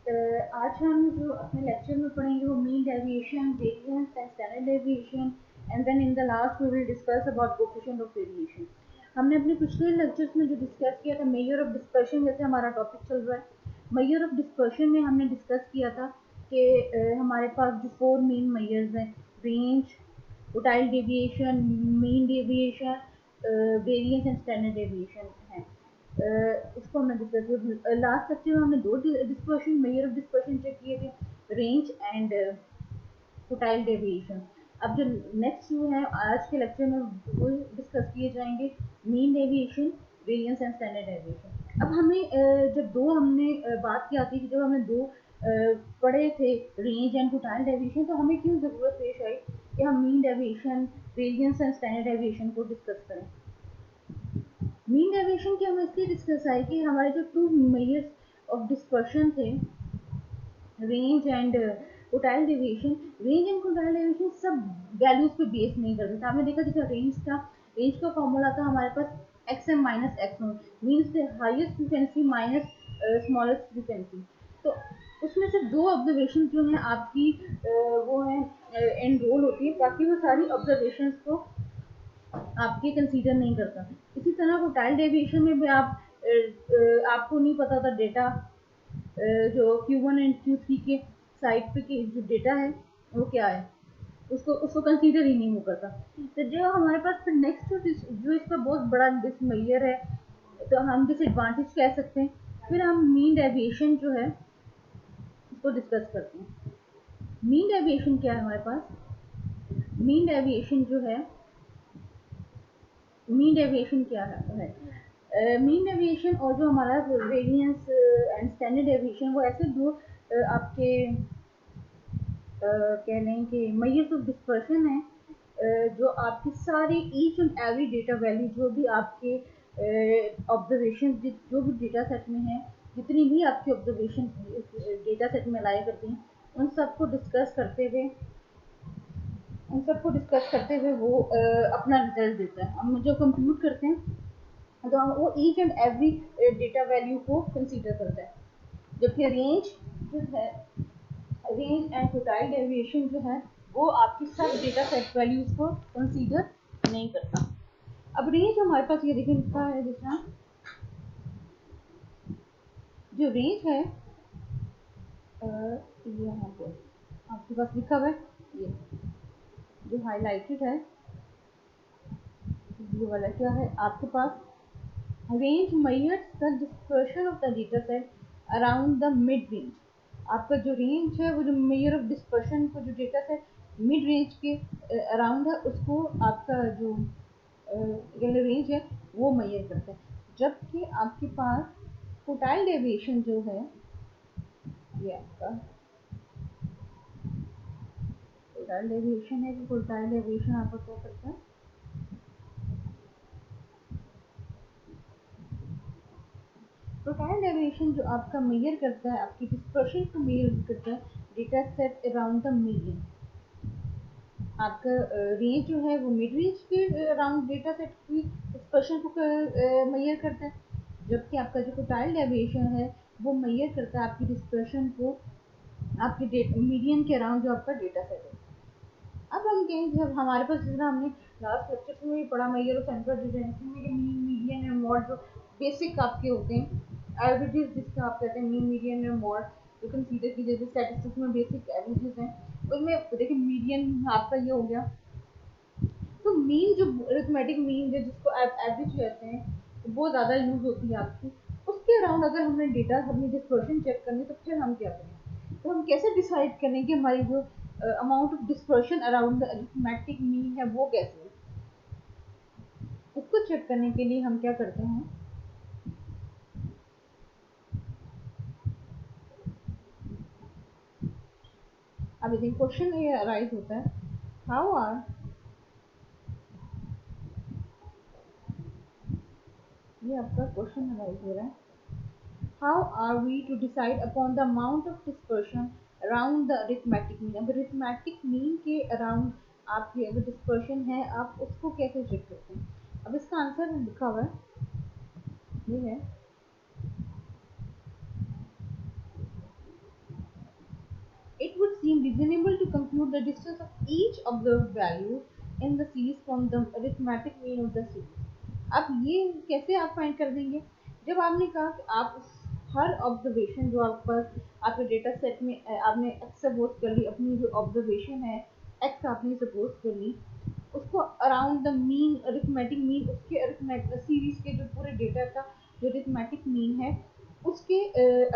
आज हम जो अपने लेक्चर में पढ़ेंगे वो mean deviation, variance and standard deviation, and then in the last we will discuss about coefficient of variation. हमने अपने पिछले लेक्चर्स में जो डिस्कस किया था मेजर ऑफ डिस्पर्शन, जैसे हमारा टॉपिक चल रहा है मेजर ऑफ डिस्पर्शन में हमने डिस्कस किया था कि हमारे पास जो 4 मेन मेजर्स हैं, range, quartile deviation, mean deviation, variance and standard deviation है। इसको हमने डिस्कस किया। लास्ट लेक्चर में हमने दो dispersion measure of dispersion check किए थे, रेंज एंड टोटाइल डेविएशन। अब जो नेक्स्ट जो है आज के लेक्चर में वो डिस्कस किए जाएंगे mean deviation, variance and standard deviation. अब हमें जब दो हमने बात की आती है कि जब हमने दो पढ़े थे रेंज एंड टोटाइल डेविएशन, तो हमें क्यों ज़रूरत पेश आई कि हम mean deviation, variance and standard deviation को डिस्कस करें। मीन डेविएशन की हम इसलिए डिस्कस आए कि हमारे जो 2 मेजर्स ऑफ डिस्पर्शन थे, range and quartile deviation, range and quartile deviation सब वैल्यूज पे बेस नहीं करते थे। आपने देखा जैसे रेंज था, रेंज का फॉर्मूला था हमारे पास xm minus x0 means the highest frequency minus smallest frequency. तो उसमें से दो ऑब्जर्वेशन जो हैं आपकी वो है एनरोल होती है, बाकी वो सारी ऑब्जर्वेशंस को आपके कंसीडर नहीं करता। इसी तरह टोटाइल डेविएशन में भी आपको नहीं पता था डेटा जो Q1 एंड Q3 के साइड पे के जो डेटा है वो क्या है, उसको उसको कंसीडर ही नहीं वो करता। तो जो हमारे पास फिर नेक्स्ट जो इसका बहुत बड़ा डिसमेजर है, तो हम डिसएडवांटेज कह सकते हैं, फिर हम मीन डेविएशन जो है उसको डिस्कस करते हैं। मीन डेविएशन क्या है हमारे पास, मीन डेविएशन जो है, मीन डेविएशन क्या है मीन डेविएशन और जो हमारा वेरिएंस एंड स्टैंडर्ड डेविएशन वो ऐसे दो आपके कह लें कि मेजर्स ऑफ डिस्पर्शन है जो आपकी सारी each and every data value जो भी आपके ऑब्जर्वेशन जो भी डेटा सेट में है, जितनी भी आपकी ऑब्जर्वेशन डेटा सेट में लाया करती हैं, उन सबको डिस्कस करते हुए वो अपना रिजल्ट देता है। हम जो कंप्यूट करते हैं तो वो each and every data value को कंसीडर करता है, जबकि रेंज जो है, रेंज एंड टोटाइल डेविएशन जो है वो आपकी सब डेटा सेट वैल्यूज को कंसीडर नहीं करता। अब रेंज हमारे पास ये देखिए लिखा है, जिसका जो रेंज है यहाँ पे आपके पास लिखा हुआ है, ये जो हाईलाइटेड है ये वाला क्या है आपके पास, range measures the dispersion of the data set around the mid range. आपका जो रेंज है वो जो मेजर ऑफ डिस्पर्शन को जो डेटा सेट मिड रेंज के अराउंड है उसको आपका जो रेंज है वो मेजर करता है। जबकि आपके पास टोटाइल डेविएशन जो है, ये आपका टोटाइल डेविएशन है, टोटाइल डेविएशन आपका क्या करता है, टोटाइल डेविएशन जो आपका मेजर करता है, आपकी डिस्पर्शन को मेजर करता है data set around the median. आपका रेंज जो है वो मिड रेंज के अराउंड डेटा सेट की डिस्पर्शन को मेजर करता है, जबकि आपका जो टोटाइल डेविएशन है वो मेजर करता है आपकी डिस्पर्शन को आपके मीडियन के अराउंड जो आपका डेटा सेट है। अब हम कहें जब हमारे पास, जितना हमने लास्ट लेक्चर में भी पढ़ा मेजर ऑफ सेंट्रल डिटेंशन में कि मीन, मीडियन एंड मॉड जो बेसिक आपके होते हैं, एवरेजेस जिसका आप कहते हैं मीन, मीडियन एंड मॉड, जो कंसीडर की जैसे स्टैटिस्टिक्स में बेसिक एवरेजेस हैं, उनमें देखिए मीडियन आपका ये हो गया। तो मीन जो अरिथमेटिक मीन है जिसको एवरेज कहते हैं तो बहुत ज़्यादा यूज होती है आपकी, उसके अराउंड अगर हमने डेटा अपनी डिस्पर्शन चेक करनी तो फिर हम क्या करें, तो हम कैसे डिसाइड करें कि हमारी जो amount of dispersion around the arithmetic mean है वो कैसे है, उसको चेक करने के लिए हम क्या करते हैं, अब देखिए क्वेश्चन ये अराइज होता है, हाउ आर, ये आपका क्वेश्चन अराइज हो रहा है, how are we to decide upon the amount of dispersion around the arithmetic mean। अब arithmetic mean के अराउंड आपकी अगर डिस्पर्शन है आप उसको कैसे चेक करते हैं। अब इसका आंसर लिखा हुआ है, ये है being reasonable to compute the distance of each observed value in the series from the arithmetic mean of the series. अब ये कैसे आप फाइंड कर देंगे? जब आपने कहा कि आप हर ऑब्जर्वेशन जो आपके पास आपके डेटा सेट में आपने एक्स सपोज कर ली, अपनी जो ऑब्जर्वेशन है एक्स आपने सपोज कर ली, उसको around the mean arithmetic mean, उसके अरिथमेटिक सीरीज के जो पूरे डेटा का जो अरिथमेटिक मीन है उसके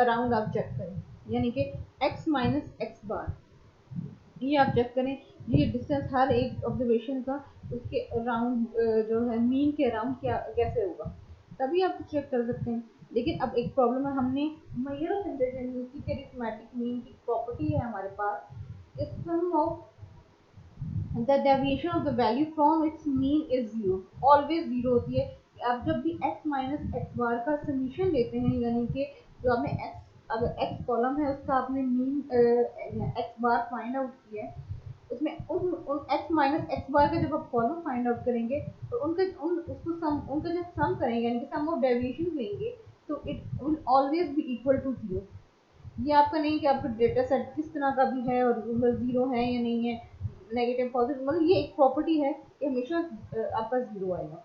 अराउंड आप चेक करें, यानी कि x माइनस एक्स बार, ये आप चेक करें ये डिस्टेंस हर एक ऑब्जर्वेशन का उसके अराउंड जो है मीन के अराउंड क्या कैसे होगा, तभी आप चेक कर सकते हैं। लेकिन अब एक प्रॉब्लम है, हमने मेजर ऑफ इंडिपेंडेंसी के अरिथमेटिक मीन की प्रॉपर्टी है हमारे पास, इस sum of the deviation of the value from its mean is zero, always zero होती है। आप जब भी x माइनस एक्स बार का समीशन लेते हैं, यानी कि जो आपने x अगर x कॉलम है उसका आपने मीन x बार फाइंड आउट किया है, उसमें उन x माइनस एक्स बार का जब आप कॉलम फाइंड आउट करेंगे तो उनका जब सम करेंगे यानी कि सम ऑफ डेविएशन लेंगे तो it will always be equal to zero. ये आपका नहीं कि आपका डेटा सेट किस तरह का भी है और जीरो है या नहीं है, नेगेटिव पॉजिटिव, मतलब ये एक प्रॉपर्टी है कि हमेशा आपका जीरो आएगा।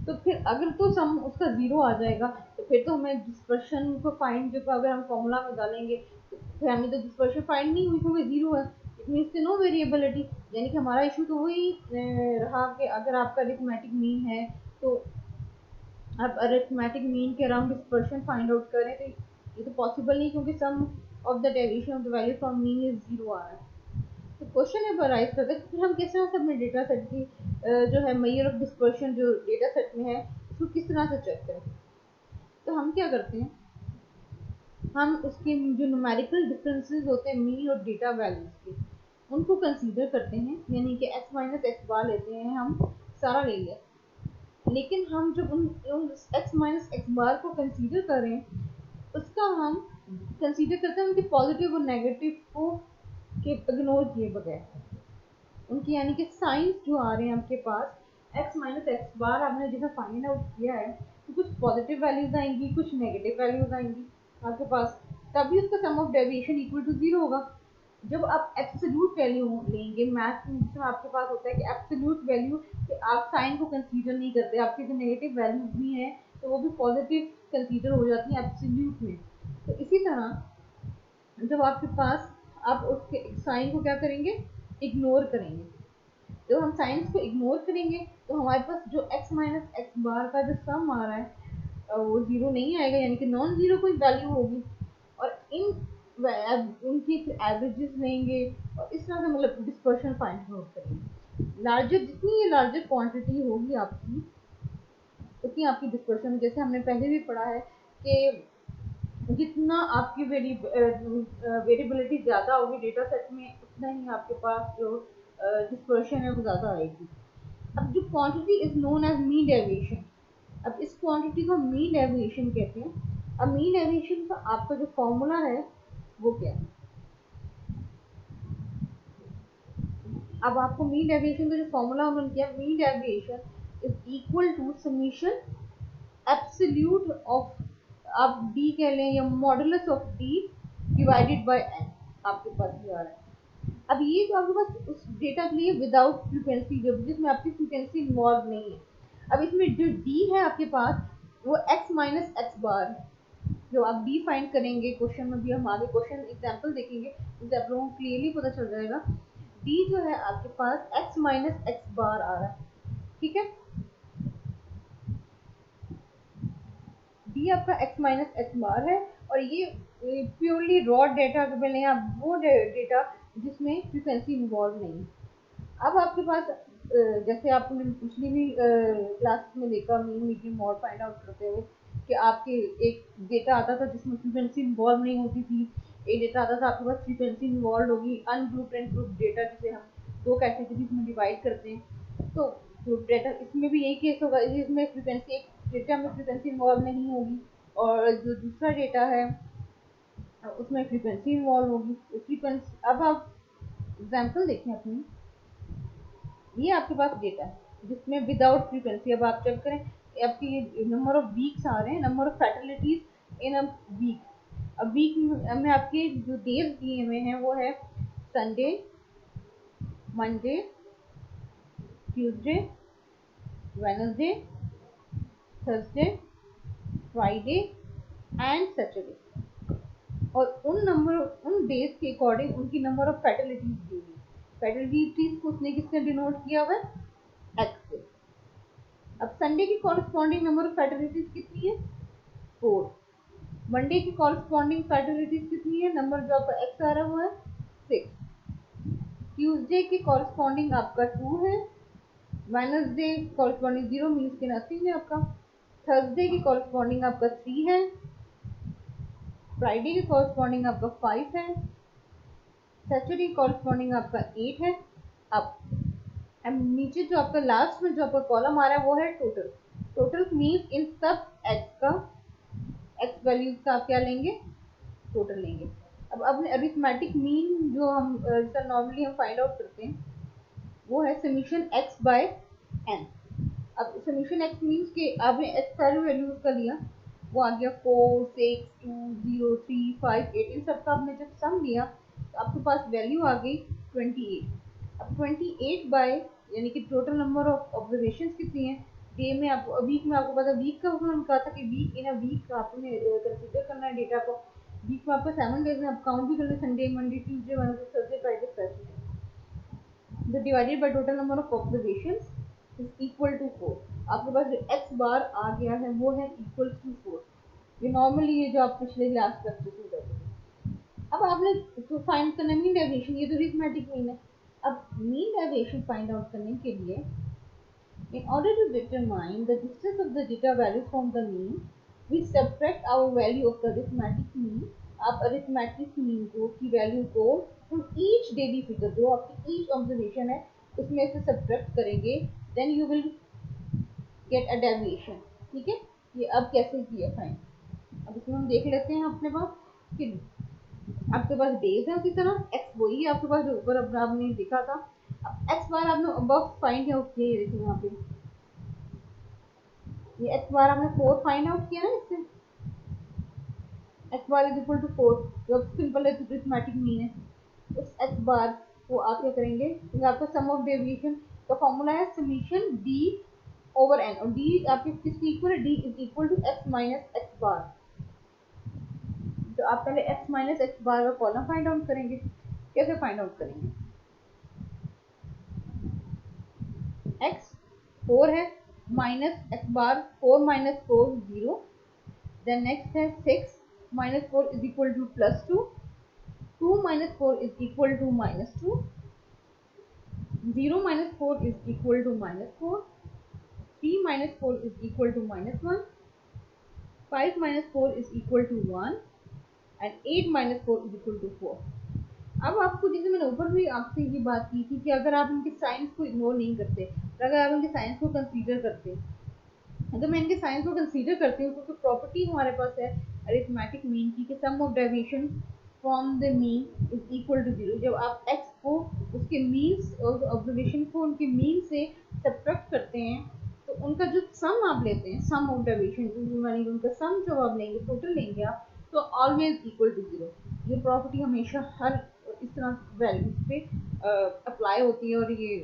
तो फिर अगर तो सम उसका जीरो आ जाएगा तो फिर तो हमें डिस्पर्शन को फाइंड जो अगर हम फॉर्मूला में डालेंगे तो फिर हमें तो डिस्पर्शन फाइंड नहीं हुई क्योंकि जीरो है, इट मीन्स नो वेरिएबिलिटी, यानी कि हमारा इशू तो वही रहा कि अगर आपका अरिथमेटिक मीन है तो आप अरिथमेटिक मीन के अराउंड डिस्पर्शन फाइंड आउट करें, तो ये तो पॉसिबल नहीं क्योंकि sum of the deviation of the value from mean is zero आ रहा है। तो क्वेश्चन है अराइज करता है फिर हम किस तरह से अपने डेटा सेट की जो है मेजर ऑफ डिस्पर्शन जो डेटा सेट में है उसको किस तरह से चेक करें। तो हम क्या करते हैं, हम उसके जो न्यूमेरिकल डिफरेंसेस होते हैं मीन और डेटा वैल्यूज के उनको कंसीडर करते हैं, यानी कि x माइनस एक्स बार लेते हैं हम सारा ले लिया, लेकिन हम जब उन x माइनस एक्स बार को कंसीडर करें उसका हम कंसीडर करते हैं उनके पॉजिटिव और नेगेटिव को के इग्नोर किए बगैर, उनकी यानी कि साइंस जो आ रहे हैं आपके पास x माइनस एक्स बार आपने जैसा फाइंड आउट किया है तो कुछ पॉजिटिव वैल्यूज आएंगी कुछ नेगेटिव वैल्यूज आएंगी आपके पास, तभी उसका sum of deviation equal to zero होगा। जब आप एब्सोल्यूट वैल्यू लेंगे मैथ में जिसमें आपके पास होता है कि एब्सोल्यूट वैल्यू आप साइन को कंसीडर नहीं करते, आपके जो नेगेटिव वैल्यूज भी हैं तो वो भी पॉजिटिव कंसीडर हो जाती हैं एब्सोल्यूट में। तो इसी तरह जब आपके पास आप उसके साइन को क्या करेंगे, इग्नोर करेंगे, जब हम साइंस को इग्नोर करेंगे तो हमारे पास जो x माइनस एक्स बार का जो सम आ रहा है वो जीरो नहीं आएगा, यानी कि नॉन जीरो कोई वैल्यू होगी और उनकी एवरेजेस लेंगे और इस तरह से मतलब डिस्पर्शन फाइंड आउट करेंगे। लार्जर जितनी ये लार्जर क्वांटिटी होगी आपकी उतनी आपकी डिस्पर्शन, जैसे हमने पहले भी पढ़ा है कि जितना आपकी वेरिएबिलिटी ज़्यादा होगी डेटा सेट में उतना ही आपके पास जो डिस्पर्शन है वो ज़्यादा आएगी। अब जो quantity is known as mean deviation, अब इस क्वांटिटी को मीन डेविएशन कहते हैं। अब मीन डेविएशन का आपका जो फॉर्मूला है वो क्या है, अब आपको मीन डेविएशन का जो फॉर्मूला उन्होंने किया, mean deviation is equal to summation absolute of आप d कह लें या modulus of d divided by n, आपके पास ये आ रहा है। अब ये तो आपके पास उस डेटा के लिए विदाउट फ्रीक्वेंसी जिसमें आपकी फ्रीक्वेंसी इन्वॉल्व नहीं है। अब इसमें जो d है आपके पास वो x माइनस एक्स बार है, जो आप d फाइंड करेंगे क्वेश्चन में भी, हम आगे क्वेश्चन एग्जाम्पल देखेंगे इससे आप लोगों को क्लियरली पता चल जाएगा। d जो है आपके पास x माइनस एक्स बार आ रहा है, ठीक है, d आपका x माइनस एक्स बार है और ये प्योरली रॉ डेटा के पहले आप वो डेटा जिसमें फ्रीक्वेंसी इन्वॉल्व नहीं है। अब आपके पास जैसे आपने पिछली भी क्लास में देखा mean median mode find out करते हुए कि आपके एक डेटा आता था जिसमें फ्रीक्वेंसी इन्वॉल्व नहीं होती थी, एक डेटा आता था आपके पास फ्रीक्वेंसी इन्वॉल्व होगी, अनग्रुप्ड एंड ग्रुप्ड डेटा जिसे हम दो कैटेगरीज में डिवाइड करते हैं। तो ग्रुप डेटा इसमें भी यही केस होगा, इसमें फ्रीक्वेंसी एक डेटा में फ्रीक्वेंसी इन्वॉल्व नहीं होगी और जो दूसरा डेटा है उसमें फ्रीक्वेंसी इन्वॉल्व होगी। फ्रीक्वेंसी अब आप एग्जाम्पल देखें अपनी, ये आपके पास डेटा है जिसमें विदाउट फ्रीक्वेंसी, अब आप चेक करें आपकी नंबर ऑफ वीक्स आ रहे हैं, number of fatalities in a week, अब वीक में आपके जो डेज दिए हुए हैं वो है Sunday, Monday, Tuesday, Wednesday, Thursday, Friday and Saturday. और उन डेज के अकॉर्डिंग उनकी नंबर ऑफ फैटलिटीज दी हुई है। फैटलिटीज को उसने किससे डिनोट किया हुआ है? एक्स से। अब संडे की कॉरेस्पॉन्डिंग नंबर ऑफ फैटलिटीज कितनी है? 4। मंडे की कॉरेस्पॉन्डिंग फैटलिटीज कितनी है? नंबर जो आपका एक्स आ रहा है वो है 6। ट्यूसडे की कॉरेस्पॉन्डिंग आपका 2 है। वेडनेसडे कॉरेस्पॉन्डिंग 0 मीन्स के नथिंग है आपका। थर्सडे की कॉरेस्पॉन्डिंग आपका 3 है। फ्राइडे की कॉरेस्पॉन्डिंग आपका 5 है। सैटरडे कॉरेस्पॉन्डिंग आपका 8 है। अब नीचे जो आपका लास्ट में जो आपका कॉलम आ रहा है वो है टोटल। टोटल मीन्स इन सब एक्स वैल्यूज का आप क्या लेंगे? टोटल लेंगे। अब अपने अरिथमेटिक मीन जो हम नॉर्मली हम फाइंड आउट करते हैं वो है समीशन एक्स बाय एन। अब समीशन एक्स मीन्स के आपने एक्स सारी वैल्यूज का लिया, वो आ गया 4, 6, 2, 0, 3, 5, 8। इन सबका आपने जब सम लिया तो आपके पास वैल्यू आ गई 28। अब 28 बाय यानी कि टोटल नंबर ऑफ ऑब्जर्वेशन कितनी है? डे में आपको वीक में आपको पता वीक का हमने कहा था कि वीक इन अ वीक आपने कंसीडर करना है डेटा को। वीक में आपको 7 डेज में आप काउंट भी कर लें, Sunday, Monday, Tuesday, Wednesday, Thursday, Friday, Saturday. तो divided by total number of observations is equal to 4। आपके पास जो एक्स बार आ गया है वो है इक्वल टू 4। ये नॉर्मली ये जो आप पिछले क्लास सब्स्टिट्यूट करते हैं। अब आपने तो फाइंड करना मीन डेविएशन, ये तो अरिथमेटिक मीन है। अब मीन डेविएशन फाइंड आउट करने के लिए in order to determine the distance of the data value from the mean, we subtract our value of the arithmetic mean। आप arithmetic mean को की वैल्यू को from each daily figure जो आपकी each observation है उसमें से subtract करेंगे, then you will get a deviation। ठीक है, ये अब कैसे किया फाइंड? अब इसमें हम देख लेते हैं अपने पास कि आपके पास डेज है उसी तरह एक्स वही है आपके पास जो ऊपर अब आपने देखा था। अब एक्स बार आपने अब फाइंड आउट किया, ये देखिए यहाँ पे ये एक्स बार आपने 4 फाइंड आउट किया ना, इससे x bar is equal to 4 जो सिंपल अरिथमेटिक मीन है। उस एक्स बार को आप क्या करेंगे? तो आपका सम ऑफ डेविएशन का फॉर्मूला है समीशन डी ओवर एन, और डी आपके किसके इक्वल है? D is equal to X minus x bar. तो आप पहले एक्स माइनस एक्स बार का कॉलम फाइंड आउट करेंगे। कैसे फाइंड आउट करेंगे? एक्स 4 है minus x bar 4 minus 4 0। Then next है 6 minus 4 is equal to plus 2। 2 minus 4 is equal to minus 2। 0 minus 4 is equal to minus 4। 3 minus 4 is equal to minus 1। 5 minus 4 is equal to 1 and 8 minus 4 is equal to 4। अब आपको जैसे मैंने ऊपर भी आपसे ये बात की थी कि अगर आप इनके साइंस को इग्नोर नहीं करते, अगर आप इनके साइंस को कंसीडर करते, अगर मैं इनके साइंस को कंसीडर करती हूँ तो प्रॉपर्टी हमारे पास है अरिथमेटिक मीन की कि sum of deviation from the mean is equal to 0। जब आप एक्स को उसके मीन्स और ऑब्जर्वेशन को उनके मीन से सब्ट्रैक्ट करते हैं तो उनका जो सम आप लेते हैं, सम ऑफ डेविएशन यानी उनका सम जो आप लेंगे, टोटल लेंगे आप, तो ऑलवेज इक्वल टू 0। ये प्रॉपर्टी हमेशा हर इस तरह वैल्यूज पे अप्लाई होती है और ये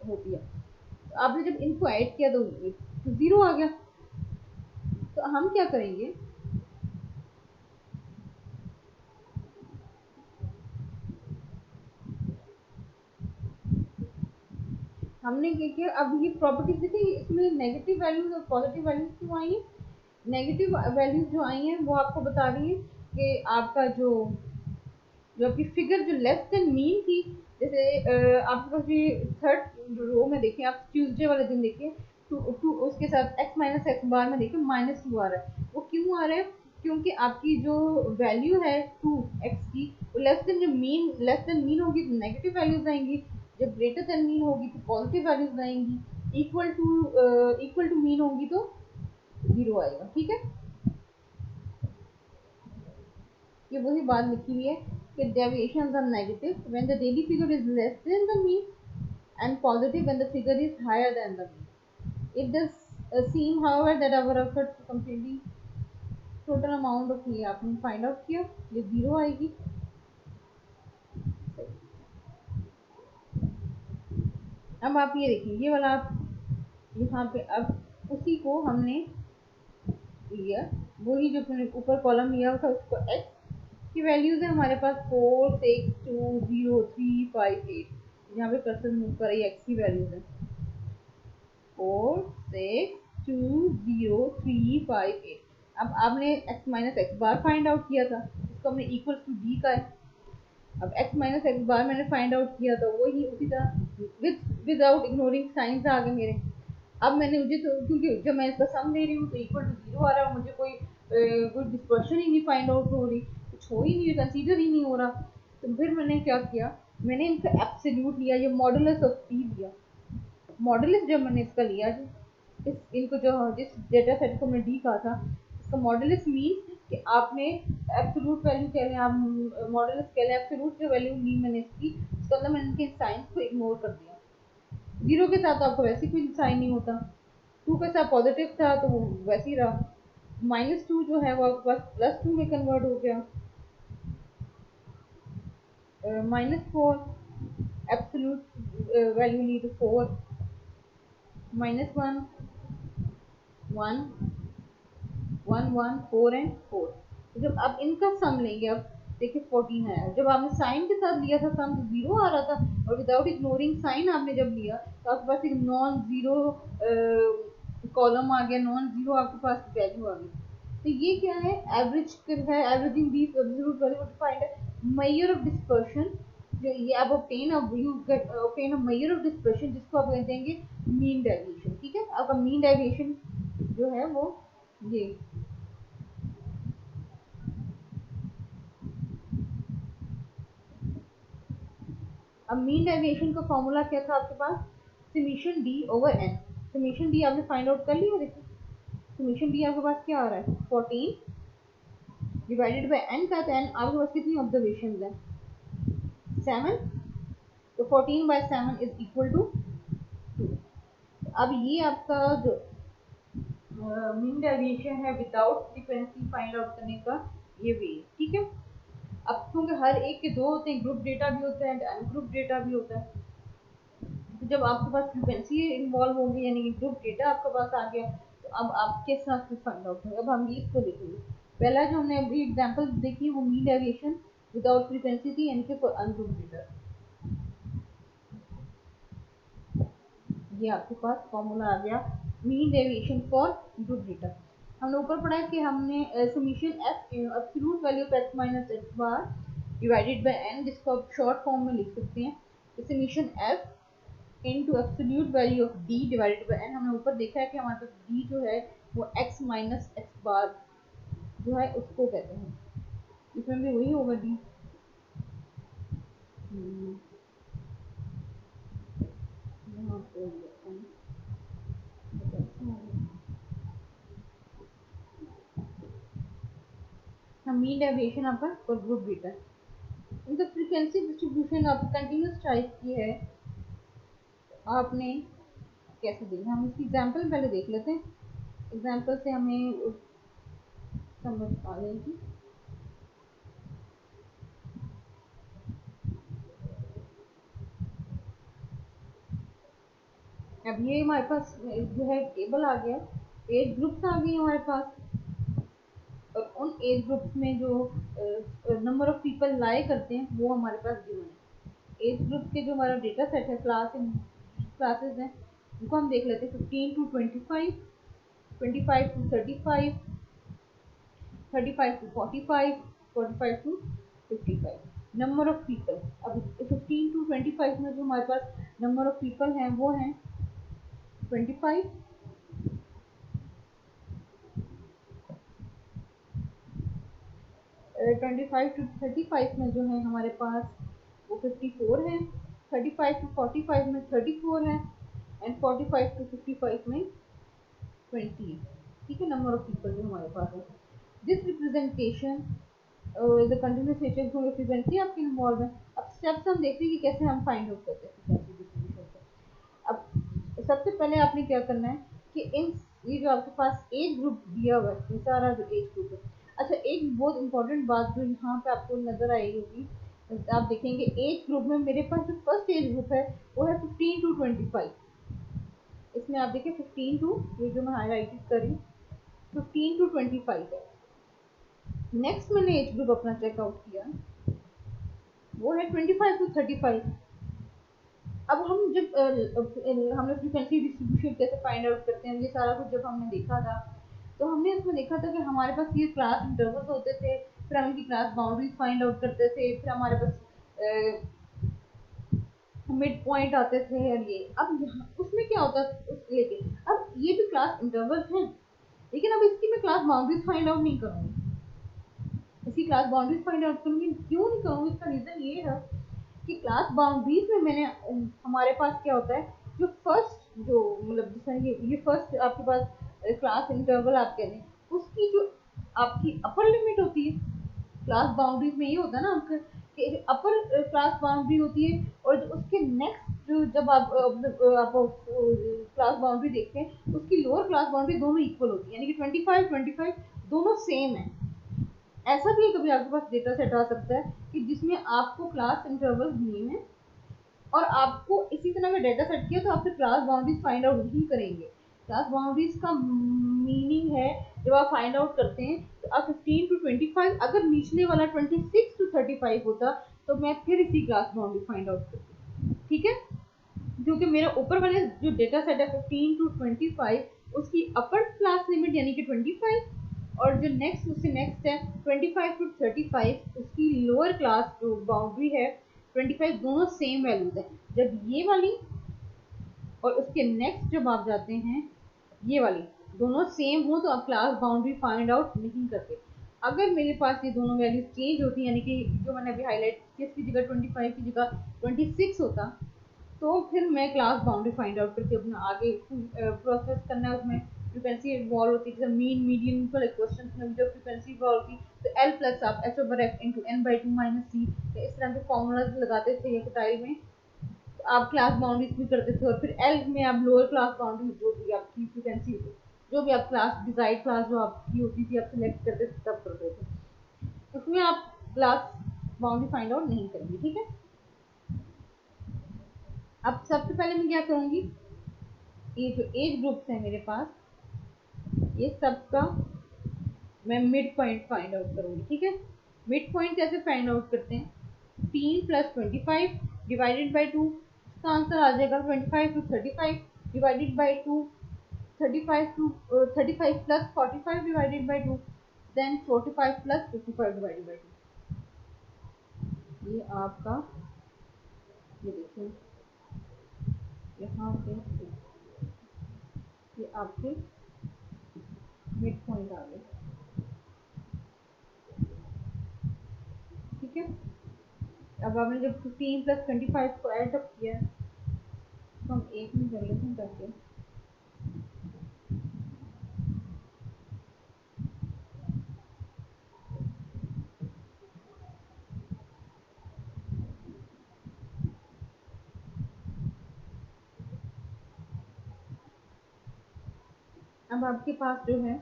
होती है। तो आपने जब इनको ऐड किया तो 0 आ गया। तो हम क्या करेंगे? हमने क्या किया? अब ये प्रॉपर्टीज देखिए, इसमें नेगेटिव वैल्यूज और पॉजिटिव वैल्यूज क्यों आई है? नेगेटिव वैल्यूज जो आई हैं वो आपको बता रही है कि आपका जो आपकी फिगर जो लेस देन मीन थी, जैसे आपके पास ये थर्ड रो में देखें, आप ट्यूसडे वाले दिन देखिए, टू उसके साथ एक्स माइनस एक्स बार में देखिए -2 आ रहा है। वो क्यों आ रहा है? क्योंकि आपकी जो वैल्यू है 2x की वो लेस देन मीन होगी तो नेगेटिव वैल्यूज आएंगी, जब ग्रेटर देन मीन होगी तो पॉजिटिव वैल्यूज आएंगी, इक्वल टू मीन होगी तो 0 आएगा। ठीक है, ये वही बात लिखी हुई है कि deviations are negative when the daily figure is less than the mean and positive when the figure is higher than the mean. It does seem, however, that our efforts completely total amount of ये आपने find out किया, ये 0 आएगी। अब आप ये देखिए, ये वाला आप यहाँ पे अब उसी को हमने लिया, वही जो तुमने ऊपर कॉलम लिया था उसको x की वैल्यूज है हमारे पास 4 6 2 0 3 5 8, यहाँ पे कर्सर मूव कर रही है, x की वैल्यूज है 4 6 2 0 3 5 8। अब आपने x minus x bar find out किया था, इसको हमने इक्वल टू d का है। अब x माइनस एक्स बार मैंने फाइंड आउट किया था, वही उसी तरह विदाउट इग्नोरिंग साइंस आ गए मेरे। अब मैंने मुझे तो क्योंकि जब मैं इसका सम ले रही हूँ तो इक्वल टू 0 आ रहा है, मुझे कोई डिस्पर्शन ही नहीं फाइंड आउट हो रही, कुछ हो ही नहीं, कंसीडर ही नहीं हो रहा। तो फिर मैंने क्या किया, मैंने इनका एब्सोल्यूट लिया, ये मॉडुलस ऑफ टी लिया। मॉडुलस जब मैंने इसका लिया, इस इनको जो जिस डेटा सेट को मैंने डी कहा था, इसका मॉडुलस मीन कि आपने एब्सोल्यूट वैल्यू कह लें, आप मॉडुलस कह लें, एब्सोल्यूट जो वैल्यू ली मैंने इसकी, उसका मतलब मैंने इनके साइंस को इग्नोर कर दिया। 0 के साथ आपको वैसे कोई साइन नहीं होता, 2 के साथ पॉजिटिव था तो वो वैसे ही रहा, -2 जो है वो आपके पास +2 में कन्वर्ट हो गया, -4 एब्सोल्यूट वैल्यू ली तो 4, -1 1 1 1 4 एंड 4। तो जब आप इनका सम लेंगे, अब देखिए 14 आया, जब आपने साइन के साथ लिया था सम 0 आ रहा था, और विदाउट इग्नोरिंग साइन आपने जब लिया तो आपके पास एक नॉन जीरो कॉलम आ गया, नॉन जीरो आपके पास वैल्यू आ गई। तो ये क्या है, एवरेज है, averaging these absolute value to find measure of dispersion. जो ये आप obtain a measure of dispersion, जिसको आप कहते हैं मीन डेविएशन। ठीक है, आपका मीन डेविएशन जो है वो ये अब मीन डेविएशन का फॉर्मूला क्या था आपके पास, summation D over N. Summation D आपने फाइंड आउट कर लिया, देखिए समेशन डी आपके पास क्या आ रहा है, 14 डिवाइडेड बाय एन का, तो एन आपके पास कितनी ऑब्जर्वेशन है, 7, तो 14 बाय 7 इज इक्वल टू 2। अब ये आपका जो मीन डेविएशन है विदाउट फ्रीक्वेंसी फाइंड आउट करने का ये वे। ठीक है, अब क्योंकि हर एक के दो होते हैं, ग्रुप डेटा भी होता है अनग्रुप डेटा भी होता है, तो जब आपके पास फ्रीक्वेंसी इन्वॉल्व होगी यानी कि ग्रुप डेटा आपके पास आ गया, तो अब आप किस तरह से फाइंड आउट करेंगे। अब हम ये इसको देखेंगे, पहला जो हमने अभी एग्जांपल देखी वो मीन डेविएशन विदाउट फ्रीक्वेंसी थी, यानी कि फॉर अनग्रुप डेटा। ये आपके पास फॉर्मूला आ गया mean deviation for group data. हमने ऊपर पढ़ा है कि हमने summation F absolute value of x minus x bar divided by n, जिसको आप शॉर्ट फॉर्म में लिख सकते हैं, summation F into absolute value of D divided by n. हमने ऊपर देखा है कि हमारे पास डी जो है वो एक्स माइनस एक्स बार जो है उसको कहते हैं, इसमें भी वही होगा डी। मीन डेविएशन आपका पर ग्रुप बीटा, इनका फ्रीक्वेंसी डिस्ट्रीब्यूशन आप कंटिन्यूस टाइप की है, आपने कैसे देखना, हम इसकी एग्जांपल पहले देख लेते हैं, एग्जांपल से हमें समझ आ जाएगी। अब ये हमारे पास जो है टेबल आ गया, एज ग्रुप्स आ गई हमारे पास, और उन एज ग्रुप्स में जो नंबर ऑफ पीपल लाई करते हैं वो हमारे पास गिवन है। एज ग्रुप के जो हमारा डेटा सेट है, क्लासेस हैं, उनको हम देख लेते हैं, 15 to 25, 25 to 35, 35 to 45, 45 to 55। Number of people, अब 15 टू 25 में जो हमारे पास नंबर ऑफ पीपल हैं वो हैं 25, 25 टू 35 में जो है हमारे पास वो 54 है, 35 टू 45 में 34 है, एंड 45 टू 55 में 20 है। ठीक है, नंबर ऑफ पीपल जो हमारे पास है। This representation the continuous nature को फ्रीक्वेंसी आपकी इन्वॉल्व है। अब स्टेप्स हम देखते हैं कि कैसे हम फाइंड आउट करते हैं फ्रीक्वेंसी डिस्ट्रीब्यूशन को। अब सबसे पहले आपने क्या करना है कि इन ये जो आपके पास एज ग्रुप दिया हुआ है, ये सारा जो एज ग्रुप है, अच्छा, एक बहुत इंपॉर्टेंट बात जो यहाँ पे आपको नजर आई होगी, आप देखेंगे एज ग्रुप में मेरे पास जो फर्स्ट एज ग्रुप है वो है 15 to 25। इसमें आप देखिए 15 टू, ये जो मैं हाईलाइटेड करी 15 to 25 है। नेक्स्ट मैंने एज ग्रुप अपना चेकआउट किया, वो है 25 to 35। अब हम जब हमने फ्रीक्वेंसी डिस्ट्रीब्यूशन कैसे फाइंड आउट करते हैं, ये सारा कुछ जब हमने देखा था, तो हमने इसमें देखा था कि हमारे पास ये क्लास इंटरवल्स होते थे, फिर हम इनकी क्लास बाउंड्रीज फाइंड आउट करते थे, फिर हमारे पास मिड पॉइंट आते थे। और ये अब यहाँ उसमें क्या होता है, लेकिन अब ये भी क्लास इंटरवल्स हैं, लेकिन अब इसकी मैं क्लास बाउंड्रीज फाइंड आउट नहीं करूँगी। इसकी क्लास बाउंड्रीज फाइंड आउट करूँगी, क्यों नहीं करूँगी, इसका रीज़न ये है कि क्लास बाउंड्रीज में मैंने हमारे पास क्या होता है, जो फर्स्ट जो मतलब जैसे ये फर्स्ट आपके पास क्लास इंटरवल आप कह रहे हैं, उसकी जो आपकी अपर लिमिट होती है क्लास बाउंड्रीज में, ये होता है ना आपका कि अपर क्लास बाउंड्री होती है, और जो उसके नेक्स्ट जो जब आप क्लास बाउंड्री देखते हैं उसकी लोअर क्लास बाउंड्री दोनों इक्वल होती है, यानी कि 25 दोनों सेम है। ऐसा भी कभी आपके पास डेटा सेट आ सकता है कि जिसमें आपको क्लास इंटरवल दिए हैं और आपको इसी तरह का डेटा सेट किया, तो आप फिर क्लास बाउंड्रीज फाइंड आउट नहीं करेंगे। क्लास बाउंड्रीज का मीनिंग है जब आप फाइंड आउट करते हैं तो आप 15 to 25, अगर निचले वाला 26 to 35 होता तो मैं फिर इसी क्लास बाउंड्री फाइंड आउट करती। ठीक है, क्योंकि मेरा ऊपर वाले जो डेटा सेट है 15 to 25, उसकी अपर क्लास लिमिट यानी कि 25, और जो नेक्स्ट उससे नेक्स्ट है 25 to 35, उसकी लोअर क्लास जो बाउंड्री है 25, दोनों सेम वैल्यूज है। जब ये वाली और उसके नेक्स्ट जब आप जाते हैं ये वाली दोनों सेम हो तो आप क्लास बाउंड्री फाइंड आउट नहीं करते। अगर मेरे पास ये दोनों वैल्यूज चेंज होती, यानी कि जो मैंने अभी हाईलाइट की इसकी जगह 25 की जगह 26 होता, तो फिर मैं क्लास बाउंड्री फाइंड आउट करके अपना आगे प्रोसेस करना है। उसमें फ्रीक्वेंसी इन्वॉल्व होती है, जैसे मीन मीडियन वाले क्वेश्चन में जो फ्रीक्वेंसी इन्वॉल्व होती तो एल प्लस आप H over F into N by two minus C, इस तरह के फॉर्मूलाज लगाते थे ये टाइम में। तो आप क्लास बाउंड्रीज भी करते थे, और फिर एल में आप लोअर क्लास बाउंड्री जो भी आपकी फ्रीक्वेंसी जो भी आप क्लास डिजाइड क्लास जो आपकी होती थी आप सिलेक्ट करते थे तब करते थे, उसमें आप क्लास बाउंड्री फाइंड आउट नहीं करेंगे। ठीक है, अब सबसे पहले मैं क्या करूंगी, ये जो एज ग्रुप्स है मेरे पास, ये सबका मैं मिड पॉइंट फाइंड आउट करूंगी। ठीक है, मिड पॉइंट कैसे फाइंड आउट करते हैं, 3 + 25 डिवाइडेड बाई 2, इसका आंसर आ जाएगा 25 to 35 divided by 2, 35 + 45 divided by 2, then 45 + 55 divided by 2। ये आपका, ये देखिए यहाँ पे ये आपके मिड पॉइंट आ गए। ठीक है, अब आपने जब 15 + 25 को ऐड अप किया तो हम एक में कर लेते हैं करके। अब आपके पास जो है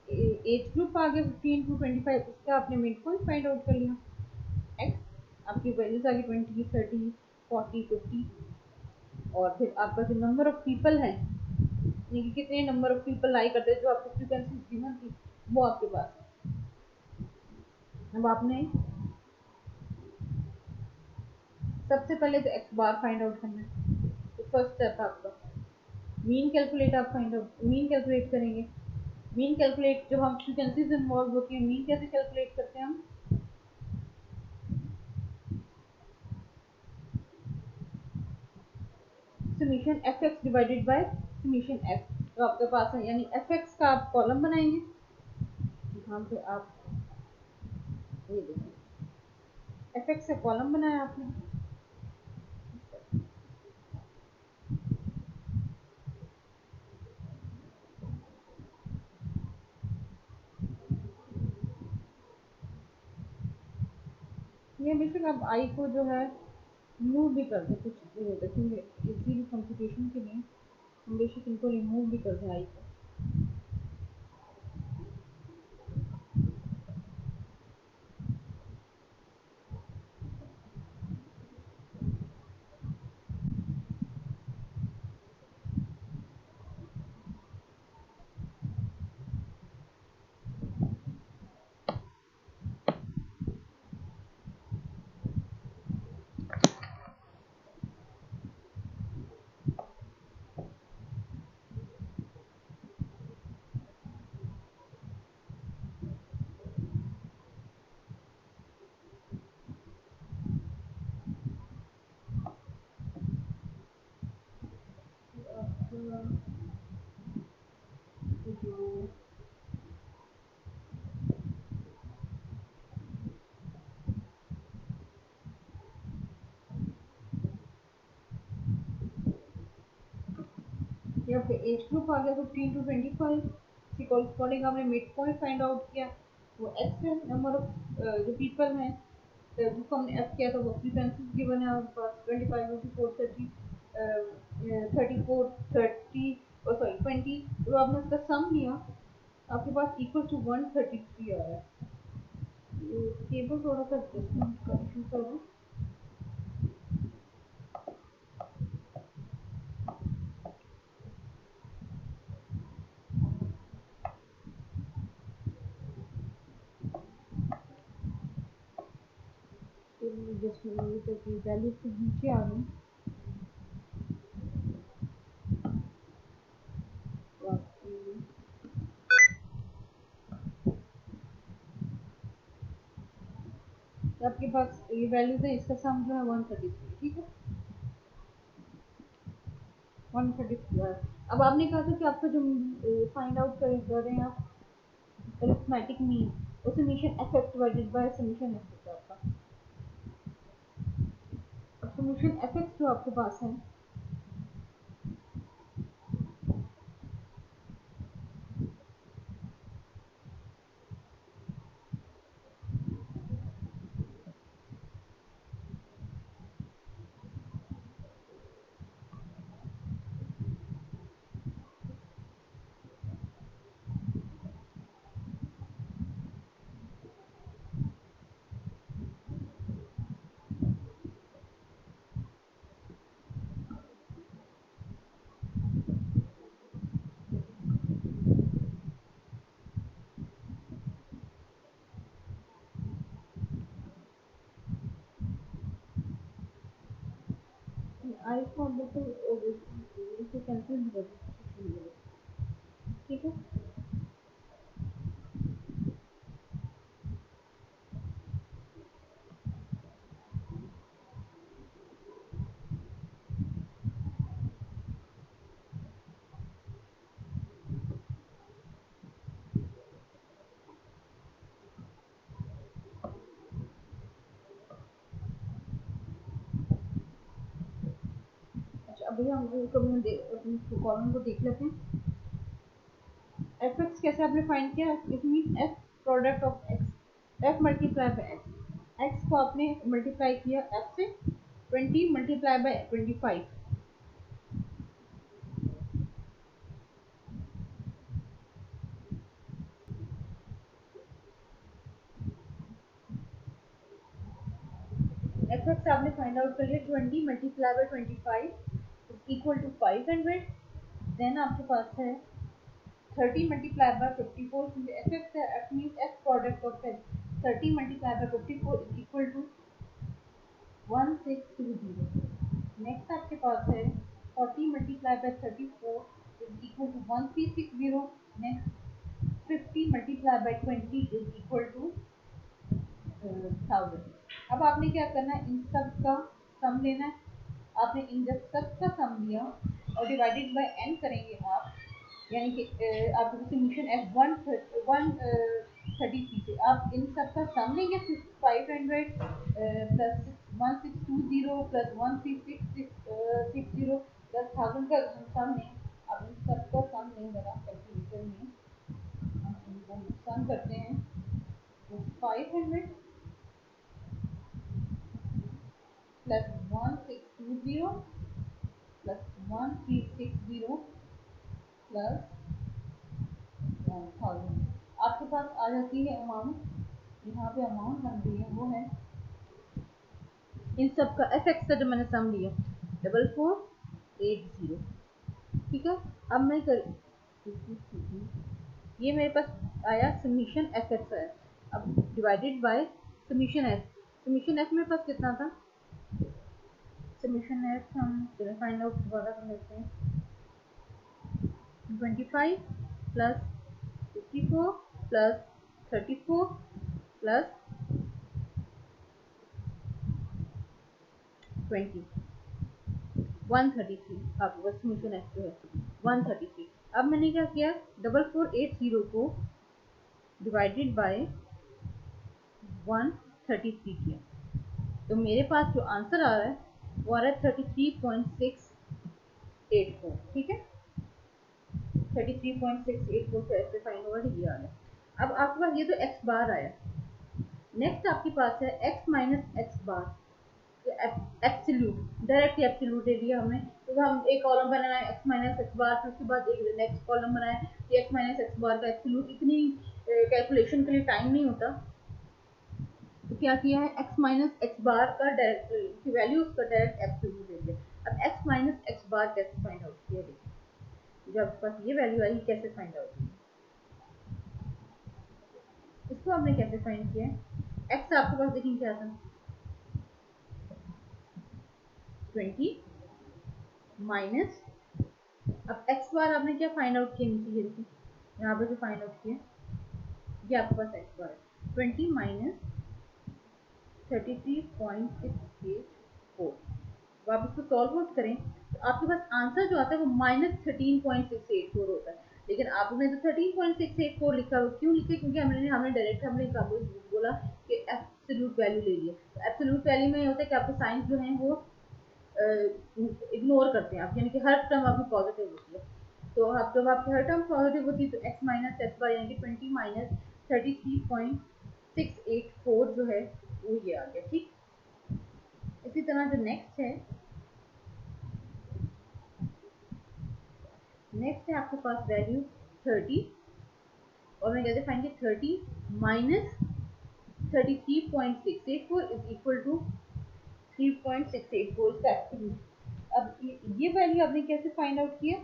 एज ग्रुप आ गया 15 to 25, उसका आपने मिड पॉइंट फाइंड आउट कर लिया। एक्स आपकी वैल्यूज आ गई 20, 30, 40, 50, और फिर आपका जो नंबर ऑफ पीपल है, यानी कि कितने नंबर ऑफ पीपल लाई करते हैं जो आपको फ्रीक्वेंसी गिवन थी वो आपके पास। अब आपने सबसे पहले तो एक्स बार फाइंड आउट करना है, तो फर्स्ट स्टेप आपका मीन कैलकुलेट, आप फाइंड आउट मीन कैलकुलेट करेंगे। मीन कैलकुलेट जो हम फ्रीक्वेंसीज इन्वॉल्व होती है, मीन कैसे कैलकुलेट करते हैं हम, summation F X divided bye summation F. तो आपके पास है, यानी एफ एक्स का आप कॉलम बनाएंगे, यहाँ पे आप ये देखिए एफ एक्स का कॉलम बनाया आपने, ये बेशक आप आई को जो है रिमूव भी कर दें, कुछ देखेंगे इजी कंप्यूटेशन के लिए हम बेशक इनको रिमूव भी कर दें आई को। आपका एज ग्रुप आ गया 15 to 25, इसके कॉरस्पॉन्डिंग हमने मिड पॉइंट फाइंड आउट किया, वो एक्स है। नंबर ऑफ जो पीपल हैं जिसको हमने एफ किया था वो प्रेफरेंसेस गिवन है आपके पास 25, 24, 30, 34, 30 और सॉरी 20, तो आपने उसका सम लिया, आपके पास इक्वल टू 133 आ रहा है। टेबल थोड़ा सा एडजस्टमेंट का इशू कर रहा है। एडजस्टमेंट तक वैल्यू से नीचे आ गई। आपके पास ये वैल्यूज है, इसका सम जो है 133, ठीक है 134। अब आपने कहा था कि आपका जो फाइंड आउट कर रहे हैं आप अरिथमेटिक मीन, वो summation F divided by summation F है आपका। अब समेशन एफ जो आपके पास है आई को बिल्कुल इसे कैंसिल कर दो, ठीक है। अच्छा अभी हम कॉलम को देख लेते हैं। एफ एक्स कैसे आपने फाइंड किया, it mean F product of X, F multiply by X, X को आपने मल्टीप्लाई किया एफ से, 20 मल्टीप्लाई बाय 25, एफ एक्स आपने फाइंड आउट कर लिया, 20 multiply by 25 equal to 500। Then आपके पास है 30 मल्टीप्लाई बाय 54, क्योंकि एफ एक्स है, F mean F product of 30 multiply by 54 is equal to 1620। Next आपके पास है 40 multiply bye 34 is equal to 1360। Next 50 multiply by 20 is equal to 1000। अब आपने क्या करना है, इन सब का सम लेना है। आपने इन जब सब का सम लिया और डिवाइडेड बाय n करेंगे आप, यानी कि आपको समीशन एफ 133 से आप इन सब का सम लेंगे, 500 प्लस 1620 प्लस 13660 प्लस 1000 का सम लें। अब इन सब का सम लें जरा कैलकुलेटर में, हम इनको सम करते हैं, तो 500 प्लस 1620 प्लस 1360 प्लस 1000, आपके पास आ जाती है अमाउंट, यहाँ पे अमाउंट बन रही है वो है इन सब का एफ एक्स का जो मैंने सम लिया 4480, ठीक है। अब मैं कर ये मेरे पास आया समीशन एफ एक्स है, अब divided by summation F, summation F मेरे पास कितना था, समीशन एफ हम फाइंड आउट दोबारा कर लेते हैं, 25 प्लस 54 प्लस 34 प्लस 20, 133, आपके पास समीशन एफ जो है 133। अब मैंने क्या किया, 4480 को डिवाइडेड बाय 133 किया, तो मेरे पास जो आंसर आ रहा है वो आ रहा है 33.684, ठीक है। 33.684 ऐसे फाइंड हुआ, ये आ गया। अब आपके पास ये तो एक्स बार आया। नेक्स्ट आपके पास है x minus x bar, absolute, direct absolute ले लिया हमने। तो हम एक कॉलम बनाया एक्स माइनस एक्स बार, फिर उसके बाद एक नेक्स्ट कॉलम बनाया एक्स माइनस एक्स बार का एब्सोल्यूट। इतनी कैलकुलेशन के लिए टाइम नहीं होता, तो क्या किया है, एक्स माइनस एक्स बार का डायरेक्ट की वैल्यू उसका डायरेक्ट एब्सोल्यूट ले लिया। अब एक्स माइनस एक्स बार कैसे फाइंड आउट किया, देखिए जब आपके पास ये वैल्यू आई कैसे फाइंड आउट किया, इसको हमने कैसे फाइंड किया है। एक्स आपके पास देखिए क्या था, 20 माइनस, अब एक्स बार आपने क्या फाइंड आउट किया, नीचे ये देखिए यहाँ पे जो फाइंड आउट किया, ये आपके पास एक्स बार है 20 माइनस 33.684। तो आप इसको सॉल्व आउट करें तो आपके पास आंसर जो आता है वो -13.684 होता है। लेकिन आपने तो 13.684 लिखा, क्यों लिखा, क्योंकि हमने डायरेक्ट हमने बोला कि एब्सोल्यूट वैल्यू ले लिया। तो एब्सोल्यूट वैल्यू में होता है कि आपके साइंस जो है वो इग्नोर करते हैं आप, यानी कि हर टर्म आपकी पॉजिटिव होती है। तो आप जब आपकी हर टर्म पॉजिटिव होती है तो एक्स माइनस एक्स बार यानी कि 20 माइनस 33.684 जो है वो ये आ गया, ठीक। इसी तरह जो नेक्स्ट है आपके पास वैल्यू 30, और मैं कैसे फाइंड किया, 30 माइनस 33.684 इज इक्वल टू 3.684 का एब्सोल्यूट। अब ये वैल्यू आपने कैसे फाइंड आउट किया,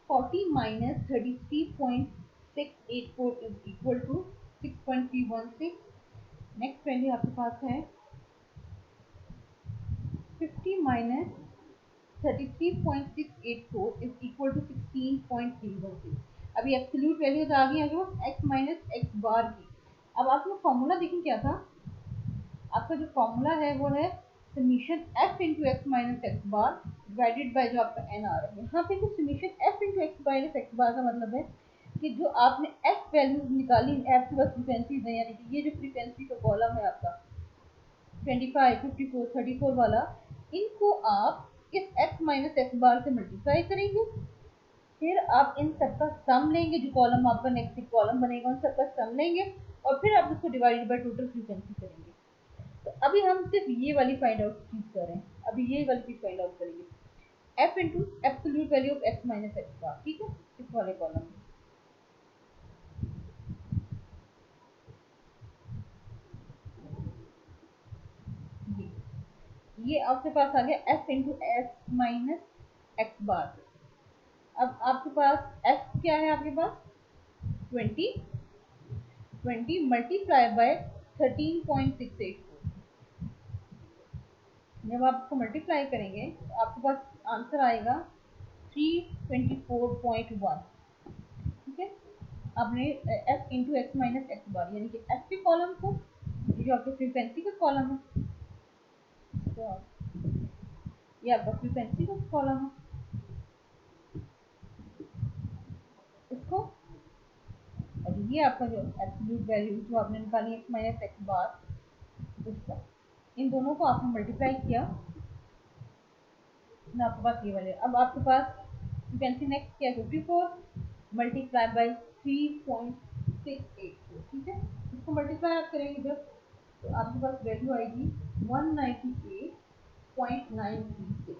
40 minus 33.684 is equal to 6.316। Next value आपके पास है 50 माइनस 33.684 is equal to 16.316। अभी एब्सोल्यूट वैल्यू आ गई है जो x माइनस एक्स बार की। अब आपका फॉर्मूला देखिए क्या था, आपका जो फॉर्मूला है वो है summation f into X minus x bar divided by जो आपका n आ रहा है। यहाँ पे जो summation f into X minus x bar का मतलब है कि जो आपने f वैल्यू निकाली, f के बाद फ्रीक्वेंसीज है, यानी कि ये जो फ्रीक्वेंसी का कॉलम है आपका 25, 54, 34 वाला, इनको आप इस x माइनस एक्स बार से मल्टीप्लाई करेंगे, फिर आप इन सबका सम लेंगे, जो कॉलम आपका नेक्स्ट कॉलम बनेगा उन सबका सम लेंगे, और फिर आप उसको डिवाइडेड बाय टोटल फ्रीक्वेंसी करेंगे। तो अभी हम सिर्फ ये वाली फाइंड आउट चीज कर रहे हैं, अभी ये वाली चीज फाइंड आउट करेंगे, f into absolute value of x minus x bar, ठीक है, इस वाले कॉलम में। ये आपके पास आ गया f into X minus x bar. अब आपके पास f क्या है, आपके पास 20 मल्टीप्लाई बाय 13.684। जब आप इसको मल्टीप्लाई करेंगे तो आपके पास आंसर आएगा 324.1, ठीक है। आपने f into X minus x bar यानी कि f के कॉलम को, जो आपके फ्रीक्वेंसी का कॉलम है, तो ये आपका फ्रीक्वेंसी का कॉलम है, इसको, और ये आपका जो एब्सोल्यूट वैल्यू जो आपने निकाली एक्स माइनस एक्स बार, उसका, इन दोनों को आपने मल्टीप्लाई किया ना, आपके पास ये वाले। अब आपके पास फ्रीक्वेंसी नेक्स्ट क्या है, 54 मल्टीप्लाई बाय 3.684, ठीक है। इसको मल्टीप्लाई आप करेंगे जब, तो आपके पास वैल्यू आएगी 198.936।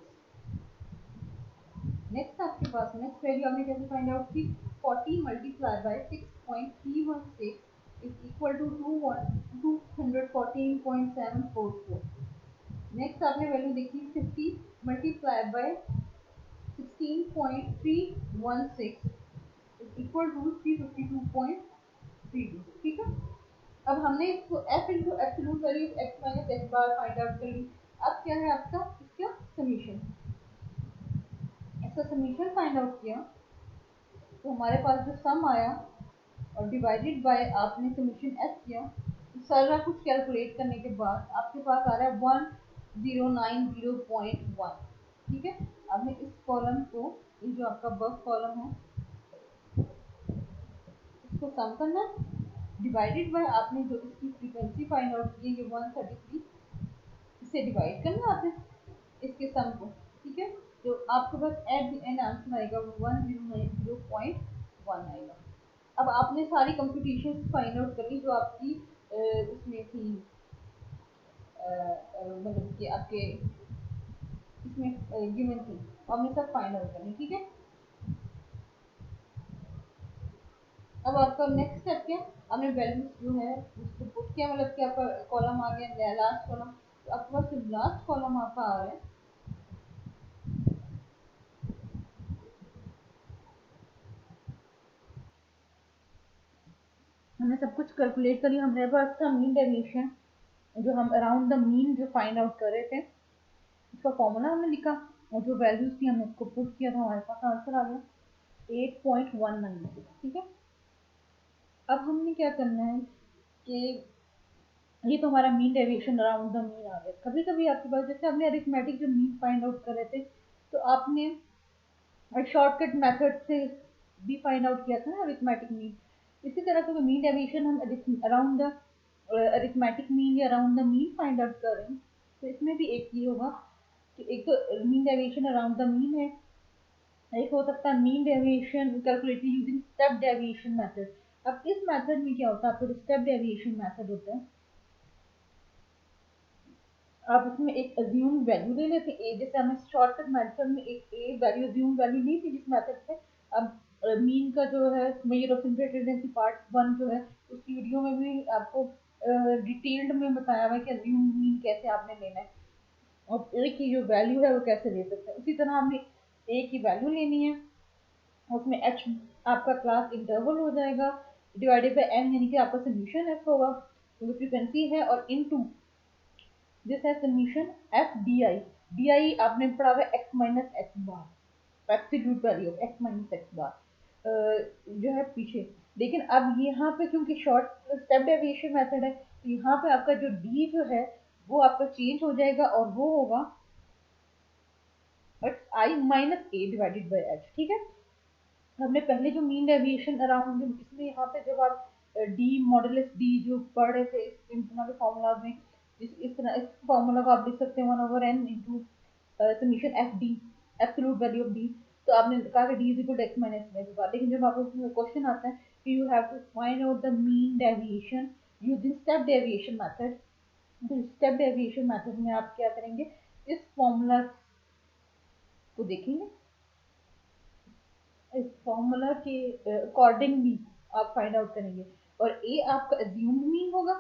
नेक्स्ट आपके पास नेक्स्ट वैल्यू आपने कैसे फाइंड आउट की, 40 multiply by 6.316 is equal to 214.744। Next आपने वैल्यू देखी 50 multiply by 16.316 is equal to 352.32, ठीक है। अब हमने इसको f into absolute value x minus x bar find out कर ली। अब क्या है आपका, इसका समीशन, इसका समीशन फाइंड आउट किया तो हमारे पास जो सम आया और डिवाइडेड बाय आपने समीशन f किया, तो सारा कुछ कैलकुलेट करने के बाद आपके पास आ रहा है 1090.1, ठीक है। आपने इस कॉलम को, ये जो आपका बफ कॉलम है, इसको सम करना, डिवाइडेड बाय आपने जो इसकी फ्रीक्वेंसी फाइंड आउट की है 133, इसे डिवाइड करना आपने इसके सम को, ठीक है। तो आपके पास एट द एंड आंसर आएगा 1090.1, 8.1 आएगा। अब आपने सारी कंप्यूटेशन फाइंड आउट कर ली जो आपकी उसमें थी, मतलब कि आपके इसमें गिवन थी, आपने सब फाइंड आउट करनी, ठीक है। अब आपका नेक्स्ट स्टेप क्या, आपने वैल्यूज जो है उसको पुट किया, मतलब कि आपका कॉलम आ गया लास्ट कॉलम, तो आपके पास जो लास्ट कॉलम आपका आ रहा है हमने सब कुछ कैलकुलेट कर लिया, हमारे पास था मीन डेविएशन जो हम अराउंड द मीन जो फाइंड आउट कर रहे थे, उसका फॉर्मूला हमने लिखा और जो वैल्यूज थी हमने उसको पुट किया था, हमारे पास आंसर आ गया 8.196, ठीक है। अब हमने क्या करना है कि ये तो हमारा mean deviation around the mean आ गया। कभी कभी आपके पास जैसे हमने अरिथमेटिक जो मीन फाइंड आउट कर रहे थे, तो आपने शॉर्टकट मेथड से भी फाइंड आउट किया था ना अरिथमेटिक मीन, इसी तरह का मीन डेविएशन हम अराउंड द अरिथमेटिक मीन या around the mean find out कर रहे हैं, तो इसमें भी एक ये होगा कि एक तो mean deviation around the mean है, एक हो सकता है mean deviation calculated using step deviation method. अब इस मेथड में क्या होता है, आपका स्टेप डेविएशन मेथड होता है, आप इसमें एक अज्यूम वैल्यू ले लेते हैं ए, जैसे हमने शॉर्टकट मेथड में एक ए वैल्यू अज्यूम वैल्यू ली थी जिस मेथड से। अब मीन का जो है measure of central tendency part 1 जो है उस वीडियो में भी आपको डिटेल्ड में बताया हुआ है कि अज्यूम मीन कैसे आपने लेना है और ए की जो वैल्यू है वो कैसे ले सकते हैं। उसी तरह हमने ए की वैल्यू लेनी है, उसमें एच आपका क्लास इंटरवल हो जाएगा डिवाइडेड बाय एन, यानी कि आपका सॉल्यूशन एफ होगा जो फ्रीक्वेंसी है, और इनटू दिस है summation F D I. D I आपने पढ़ा हुआ X minus x bar, absolute value of x minus x bar जो है पीछे। लेकिन अब यहाँ पे क्योंकि शॉर्ट स्टेप डेविएशन मेथड है, तो यहाँ पे आपका जो डी जो है वो आपका चेंज हो जाएगा और वो होगा I minus A divided by H, ठीक है। हमने पहले जो मीन डेविएशन अराउंड इसमें यहाँ पे जब आप डी मॉडुलस डी जो पढ़ रहे थे इन के फॉर्मूला में, इस तरह इस फॉर्मूला को आप लिख सकते हैं 1/n into summation F D, absolute value of D. तो आपने कहा कि D is equal to X minus में, लेकिन जब आपको क्वेश्चन आता है कि you have to find out the mean deviation using step deviation method, तो स्टेप डेविएशन मेथड में आप क्या करेंगे, इस फॉर्मूला को देखेंगे, इस फॉर्मूला के अकॉर्डिंगली आप फाइंड आउट करेंगे, और ए आपका अज्यूम्ड मीन होगा,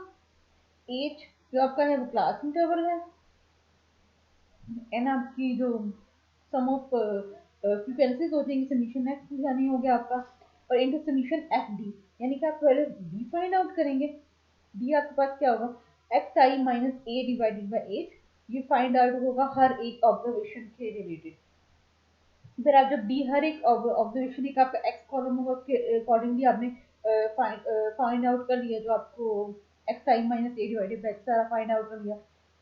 एच जो आपका है वो क्लास इंटरवल है, एन आपकी जो सम ऑफ फ्रीक्वेंसीज होती हैं समीशन एफ यानी हो गया आपका, और इनटू समीशन एफ डी, यानी कि आप पहले डी फाइंड आउट करेंगे। डी आपके पास क्या होगा, x I minus A divided by H, ये फाइंड आउट होगा हर एक ऑब्जर्वेशन के रिलेटेड। फिर आप जब डी हर एक ऑब्जर्वेशन एक आपका एक्स कॉलम होगा उसके अकॉर्डिंगली आपने फाइंड आउट कर लिया जो आपको x I minus A divided by x सारा फाइंड आउट कर लिया।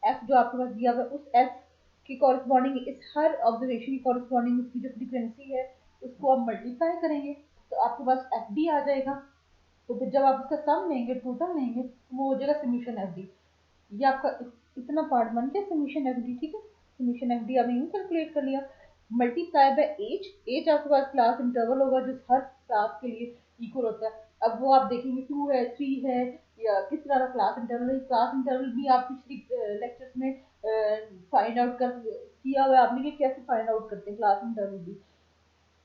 एफ जो आपके पास दिया हुआ उस एफ की कॉरस्पॉन्डिंग इस हर ऑब्जर्वेशन की कॉरस्पॉन्डिंग उसकी जो फ्रीक्वेंसी है उसको आप मल्टीप्लाई करेंगे तो आपके पास एफ डी आ जाएगा। तो फिर जब आप इसका सम लेंगे टोटल लेंगे तो वो हो जाएगा समीशन एफ डी। ये आपका इतना पार्ट बन गया समीशन एफ डी, ठीक है। समीशन एफ डी आपने यूँ कैलकुलेट कर लिया, मल्टीप्लाई बाय एच, एच आपके पास क्लास इंटरवल होगा जो हर क्लास के लिए इक्वल होता है। अब वो आप देखेंगे 2 है 3 है या किस तरह का क्लास इंटरवल है। क्लास इंटरवल भी आप पिछली लेक्चर्स में फाइंड आउट कर किया हुआ आपने कि कैसे फाइंड आउट करते हैं क्लास इंटरवल भी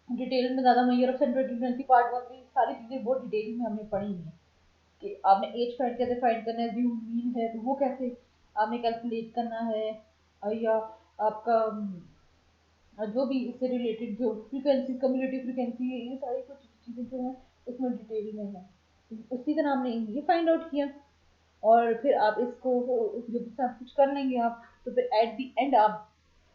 डिटेल में ज़्यादा measure of central tendency part 1 में सारी चीज़ें बहुत डिटेल में हमने पढ़ी हैं कि आपने एज फाइंड कैसे फाइंड करना है, व्यू मीन है तो वो कैसे आपने कैलकुलेट करना है, या आपका जो भी इससे रिलेटेड जो फ्रीक्वेंसी कम्युलेटिव फ्रीक्वेंसी है ये सारी कुछ चीज़ें जो हैं उसमें डिटेल में है। उसी तरह हमने ये फाइंड आउट किया और फिर आप इसको जब सब कुछ कर लेंगे आप तो फिर एट द एंड आप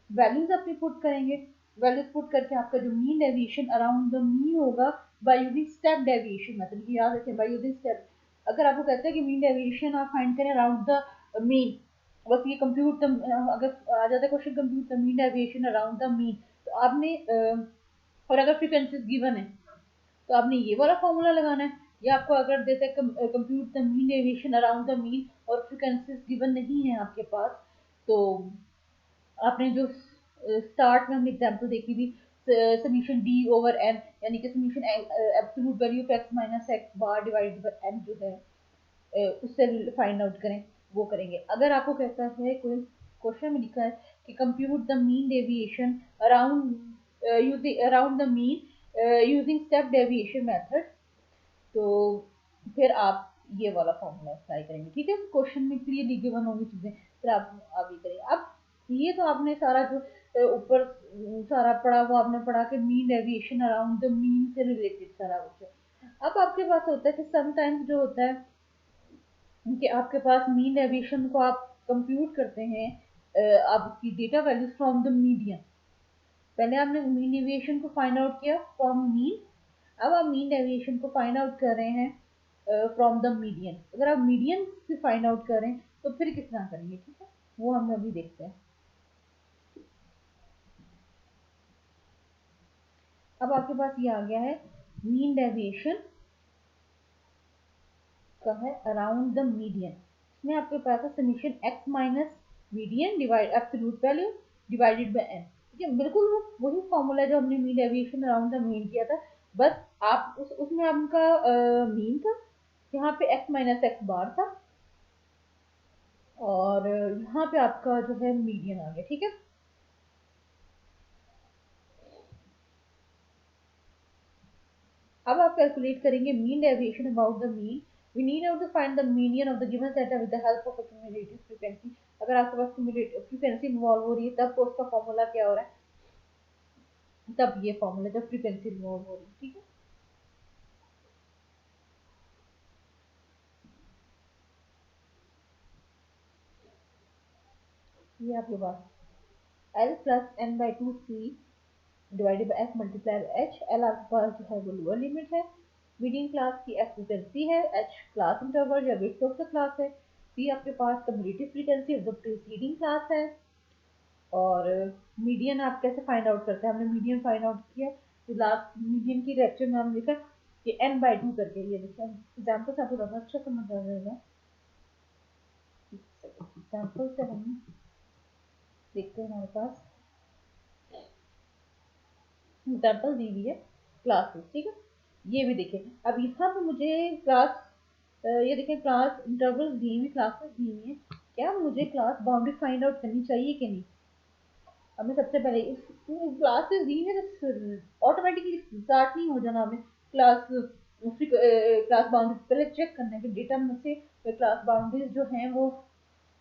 वैल्यूज अपनी पुट करेंगे। वैल्यूज पुट करके आपका जो mean deviation around the mean होगा by using step deviation method, ये याद रखें बाय यूजिंग स्टेप। अगर आपको कहते हैं कि मीन डेविएशन आप फाइंड करें अराउंड द मीन, बस ये कंप्यूट अगर आ जाता है question compute the mean deviation around the mean, तो आपने और अगर फ्रीक्वेंसीज गिवन है तो आपने ये वाला फॉर्मूला लगाना है। या आपको अगर देते हैं compute the mean deviation around the mean और फ्रीक्वेंसीज गिवन नहीं है आपके पास, तो आपने जो स्टार्ट में हमने एग्जांपल देखी थी समीशन डी ओवर एन, यानी कि summation absolute value of x minus x bar divided by N जो है उससे फाइंड आउट करें, वो करेंगे। अगर आपको कहता है कोई क्वेश्चन में लिखा है कि compute the mean deviation around the mean using step deviation method, तो फिर आप ये वाला फॉर्मूला अप्लाई करेंगे। ठीक है, क्वेश्चन में क्लियरली गिवन होंगी चीजें, फिर आप आगे करेंगे। अब ये तो आपने सारा जो ऊपर सारा पढ़ा वो आपने पढ़ा कि mean deviation around the mean से रिलेटेड सारा कुछ है। अब आपके पास होता है कि समटाइम्स जो होता है कि आपके पास मीन डेविएशन को आप कंप्यूट करते हैं आपकी data values from the median. पहले आपने मीन डेविएशन को फाइंड आउट किया फ्रॉम मीन, अब आप मीन डेविएशन को फाइंड आउट कर रहे हैं फ्रॉम द मीडियन। अगर आप मीडियन से फाइंड आउट करें तो फिर किस तरह करेंगे, ठीक है, वो हम अभी देखते हैं। अब आपके पास ये आ गया है मीन डेविएशन का है अराउंड द मीडियन। इसमें आपके पास है summation X minus median divide absolute value divided by N. ठीक है, बिल्कुल वही फॉर्मूला जो हमने mean deviation around the mean किया था, बस आप उसमें आपका मीन था, यहाँ पे एक्स माइनस एक्स बार था, और यहाँ पे आपका जो है मीडियन आ गया। ठीक है, अब आप कैलकुलेट करेंगे mean deviation about the mean. We need now to find the median of the given set with the help of a cumulative frequency. अगर आपके पास क्यूमुलेटिव फ्रीक्वेंसी इन्वॉल्व हो रही है तब तो उसका फॉर्मूला क्या हो रहा है, तब ये फॉर्मूला जब फ्रीक्वेंसी इन्वॉल्व हो रही है। ठीक है, ये आपके पास L plus N by two C divided by F multiply H. L आपके पास जो है वो लोअर लिमिट है, मीडियन क्लास की एफ फ्रीक्वेंसी है, एच क्लास इंटरवल या विड्थ ऑफ द क्लास है, सी आपके पास cumulative frequency of the preceding class है। और मीडियन आप कैसे फाइंड आउट करते हैं, हमने मीडियन फाइंड आउट किया तो लास्ट मीडियन की लेक्चर में हमने लिखा कि n बाई टू करके। ये देखिए एग्जाम्पल से आपको ज़्यादा अच्छा समझ आ जाएगा। एग्जाम्पल से हम देखते हैं, हमारे पास एग्जाम्पल दी हुई है क्लासेस। ठीक है, ये भी देखिए, अब यहाँ पे मुझे क्लास ये देखिए क्लास इंटरवल दी हुई, क्लासेस दी हुई है, क्या मुझे क्लास बाउंड्री फाइंड आउट करनी चाहिए कि नहीं। हमें सबसे पहले क्लासेस दी है तो ऑटोमेटिकली स्टार्ट नहीं हो जाना, हमें क्लास क्लास बाउंड्री पहले चेक करना है कि डेटा में से क्लास बाउंड्रीज जो हैं वो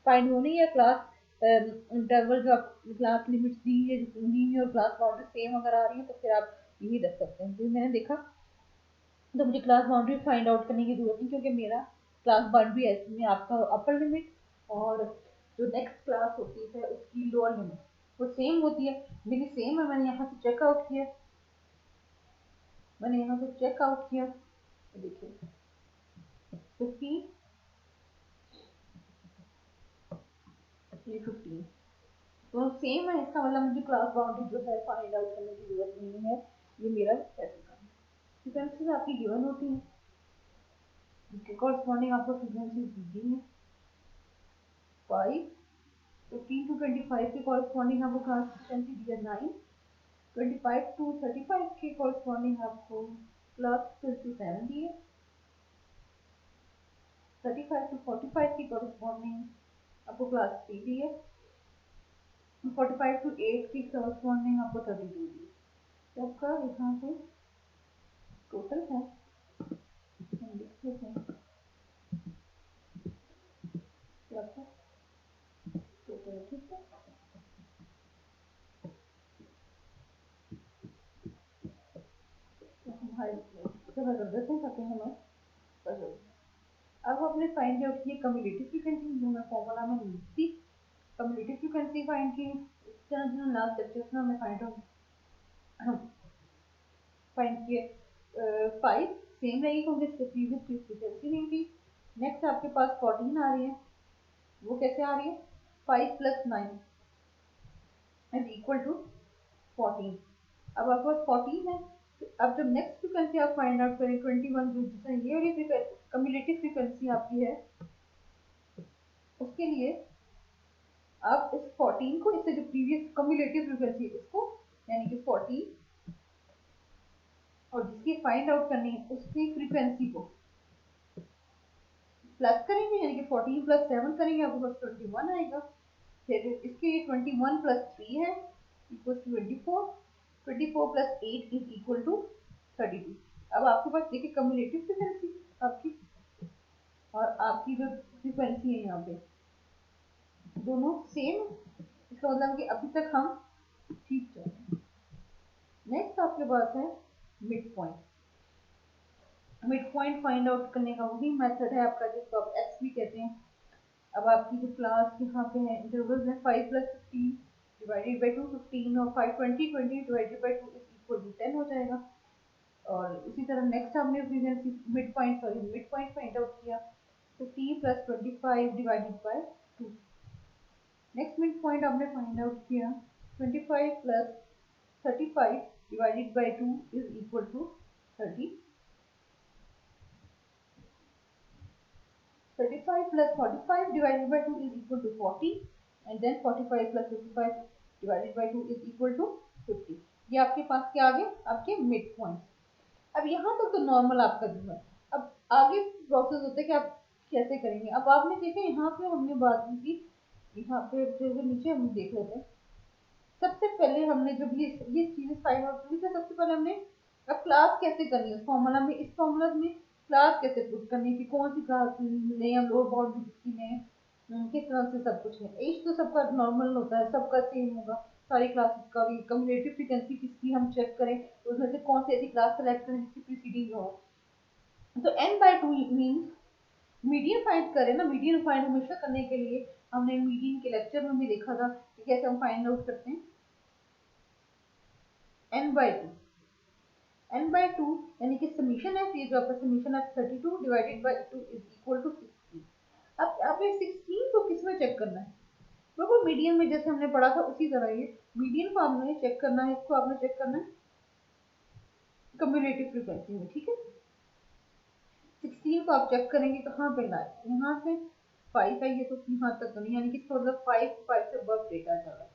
फाइंड होनी है, क्लास इंटरवल जो क्लास लिमिट्स दी है और क्लास बाउंड्री सेम अगर आ रही है तो फिर आप यही रख सकते हैं। मैंने देखा तो मुझे क्लास बाउंड्री फाइंड आउट करने की जरूरत नहीं, क्योंकि मेरा क्लास बाउंड्री में आपका अपर लिमिट और जो नेक्स्ट क्लास होती है उसकी लोअर लिमिट वो सेम होती है। मेरी सेम है, मैंने यहाँ से चेकआउट किया, मैंने यहाँ से चेकआउट किया, देखिए 15 ये 15 तो सेम है, इसका मतलब मुझे क्लास बाउंड्री जो है फाइंड आउट करने की जरूरत नहीं है। ये मेरा ऐसे काम है। फ्रीक्वेंसीज आपकी गिवन होती है, इसके कॉरस्पॉन्डिंग आपको फ्रीक्वेंसीज दी है 5 15 टू 25 के कॉरस्पॉन्डिंग आपको क्लास फ्रीक्वेंसी दी है 9, 25 टू 35 के कॉरस्पॉन्डिंग आपको क्लास फ्रीक्वेंसी 7 दी है, 35 टू 45 की कॉरस्पॉन्डिंग आपको क्लास 3 दी है, 45 टू 8 की कॉरस्पॉन्डिंग आपको 32 दी है। तो आपका यहाँ पे टोटल है, हम लिख लेते हैं टोटल। ठीक है, तो हम जगह कर देते हैं ताकि हमें अब आपने फाइंड आउट किया कम्युलेटिव फ्रीक्वेंसी, जो मैं फॉर्मूला में लिखती कम्युलेटिव फ्रीक्वेंसी फाइंड की। इस तरह से लास्ट लेक्चर में हमने फाइंड किए 5 सेम रहेगी क्योंकि इसके प्रीवियस की फ्रीक्वेंसी नहीं थी। नेक्स्ट आपके पास 14 आ रही है, वो कैसे आ रही है 5 प्लस 9 इज इक्वल टू 14। अब आपके पास 14 है, तो अब जब नेक्स्ट फ्रीक्वेंसी आप फाइंड आउट करें 21 जो जिसमें ये वाली कम्युलेटिव फ्रीक्वेंसी आपकी है, उसके लिए आप इस 14 को इससे जो प्रीवियस कम्युलेटिव फ्रीक्वेंसी इसको यानी कि 14 और जिसकी फाइंड आउट करनी है उसकी फ्रीक्वेंसी को प्लस करेंगे, यानी कि 14 प्लस 7 करेंगे, आपके पास 21 आएगा। फिर इसके 21 प्लस 3 है equal to 24, 24 plus 8 is equal to 32। अब आपके पास देखिए कम्युलेटिव फ्रीक्वेंसी आपकी और आपकी जो फ्रीक्वेंसी है यहाँ पे दोनों सेम, इसका मतलब कि अभी तक हम ठीक चल रहे हैं। नेक्स्ट आपके पास है mid point. Mid point find out करने का वही मेथड है आपका जिसको आप एक्स भी कहते हैं। अब आपकी जो क्लास यहाँ पे है इंटरवल्स है 5 प्लस 15 डिवाइडेड बाई 2 15 और 5 20 20 divided by 2 is equal to 10 हो जाएगा। और इसी तरह नेक्स्ट हमने frequency mid point find out किया तो t plus 25 divided by 2। Next mid point आपने फाइंड आउट किया 25 plus 35 divided by 2 is equal to 30। 35 plus 45 divided by 2 is equal to 40 and then 45 plus 55 divided by 2 is equal to 50। ये आपके पास क्या आ गए आपके mid point. अब यहाँ तक तो नॉर्मल आपका जो है, अब आगे प्रोसेस होता है कि आप कैसे करेंगे। अब आपने देखा यहाँ पे हमने बात की थी, यहाँ पे जो नीचे हम देख लेते हैं। सबसे पहले हमने जब ये चीजें फाइंड आउट की थी, सबसे पहले हमने अब क्लास कैसे करनी है फॉर्मूला में, इस फॉर्मूला में क्लास कैसे पुट करनी है कि कौन सी क्लास लें या लोअर बाउंड्री किसकी लें, किस तरह से सब कुछ है। एज तो सबका नॉर्मल होता है, सबका सेम होगा सारी क्लासेस का भी। कम्युलेटिव फ्रीक्वेंसी किसकी हम चेक करें तो उसमें से कौन सी ऐसी क्लास सेलेक्ट करें जिसकी प्रीसीडिंग हो। तो n/2 मीन्स मीडियन फाइंड करें ना। मीडियन फाइंड हमेशा करने के लिए हमने मीडियन के लेक्चर में भी देखा था कि कैसे हम फाइंड आउट करते हैं n/2। n/2 यानी कि समीशन है, ये जो आपका समीशन है 32 divided by 2 is equal to 16। अब आप ये 16 को किस में चेक करना है, बिल्कुल मीडियन में जैसे हमने पढ़ा था उसी तरह ये मीडियन को आपने चेक करना है, इसको आपने चेक करना है कम्युलेटिव फ्रीक्वेंसी में। ठीक है, 16 को आप चेक करेंगे कहाँ पे लाए, यहाँ से 5 है ये तो यहाँ तक तो नहीं, यानी कि इसका मतलब 5 से above डेटा जा रहा है।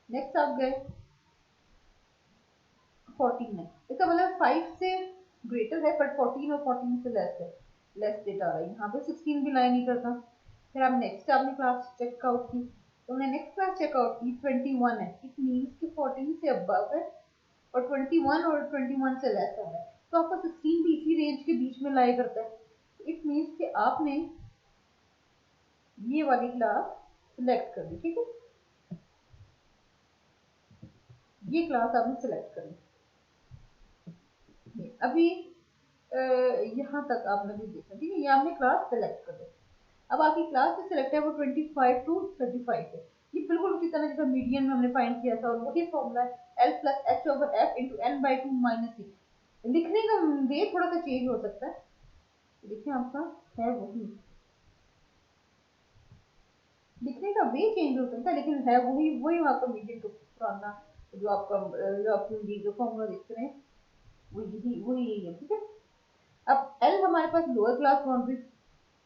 नेक्स्ट आप गए 14 है, इसका मतलब 5 से ग्रेटर है बट 14 और 14 से लेस है, लेस डेटा आ रहा है। यहाँ पे 16 भी लाई नहीं करता। फिर आप नेक्स्ट आपने क्लास चेकआउट की, तो हमने नेक्स्ट क्लास चेकआउट की 21 है, इट मीन्स कि 14 से अबव है और 21 से लेस आ रहा है, तो आपका 16 भी इसी रेंज के बीच में लाई करता है। इट मीन्स कि आपने ये वाली क्लास सिलेक्ट कर ली। ठीक है, ये क्लास आपने सिलेक्ट कर ली। अभी यहाँ तक आपने भी देखा, ठीक है, ये आपने क्लास सेलेक्ट कर दी। अब आपकी क्लास जो सिलेक्ट है वो 25 to 35 है, ये बिल्कुल उसी तरह जैसा मीडियन में हमने फाइंड किया था और वही फॉर्मूला है L plus H over F into n/2 minus C. लिखने का वे थोड़ा सा चेंज हो सकता है, देखिए आपका है वही, लिखने का वे चेंज हो सकता है लेकिन है वही वही आपका मीडियन का पुराना जो आपका जो आप जो फॉर्मूला देख रहे हैं वही यही है। ठीक है, अब L हमारे पास लोअर क्लास बाउंड्री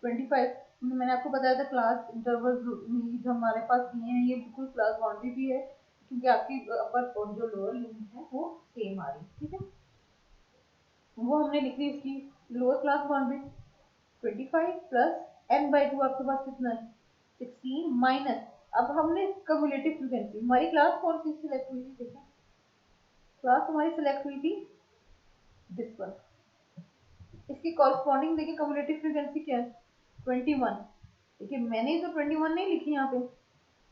25, मैंने आपको बताया था क्लास इंटरवल जो हमारे पास दिए हैं ये बिल्कुल क्लास बाउंड्री भी है क्योंकि आपकी अपर और जो लोअर लिमिट है वो सेम आ रही है। ठीक है, वो हमने लिख ली इसकी lower class boundary 25 plus n/2 आपके पास कितना है 16 माइनस, अब हमने कम्युलेटिव फ्रीक्वेंसी हमारी क्लास कौन सी सिलेक्ट हुई थी, देखो क्लास हमारी सिलेक्ट हुई थी दिस वन, इसकी कॉरस्पॉन्डिंग देखिए कम्युलेटिव फ्रीक्वेंसी क्या है 21। देखिए मैंने तो 21 नहीं लिखी यहाँ पे,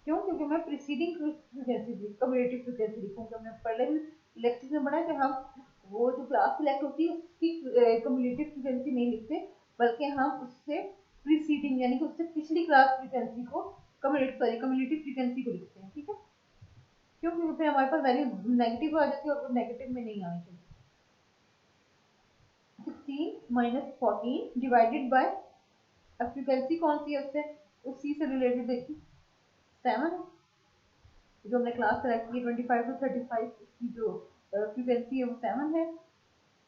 क्यों, क्योंकि मैं प्रीसीडिंग फ्रीक्वेंसी कम्युलेटिव फ्रीक्वेंसी लिखूंगा। हमने पहले भी लेक्चर में पढ़ा कि हम वो जो क्लास सिलेक्ट होती है उसकी कम्युलेटिव फ्रीक्वेंसी नहीं लिखते बल्कि हम उससे प्रीसीडिंग यानी कि उससे पिछली क्लास फ्रीक्वेंसी को कम्युलेटिव फ्रीक्वेंसी को लिखते हैं। ठीक है, क्यों, क्योंकि फिर हमारे पास वैल्यू नेगेटिव आ जाती है और वो नेगेटिव में नहीं आनी चाहिए। 16 माइनस 14 डिवाइडेड बाय, अब फ्रीक्वेंसी कौन सी है उससे उसी से रिलेटेड देखिए 7 जो हमने क्लास सेलेक्ट की 25 to 35 इसकी जो फ्रीक्वेंसी है वो 7 है,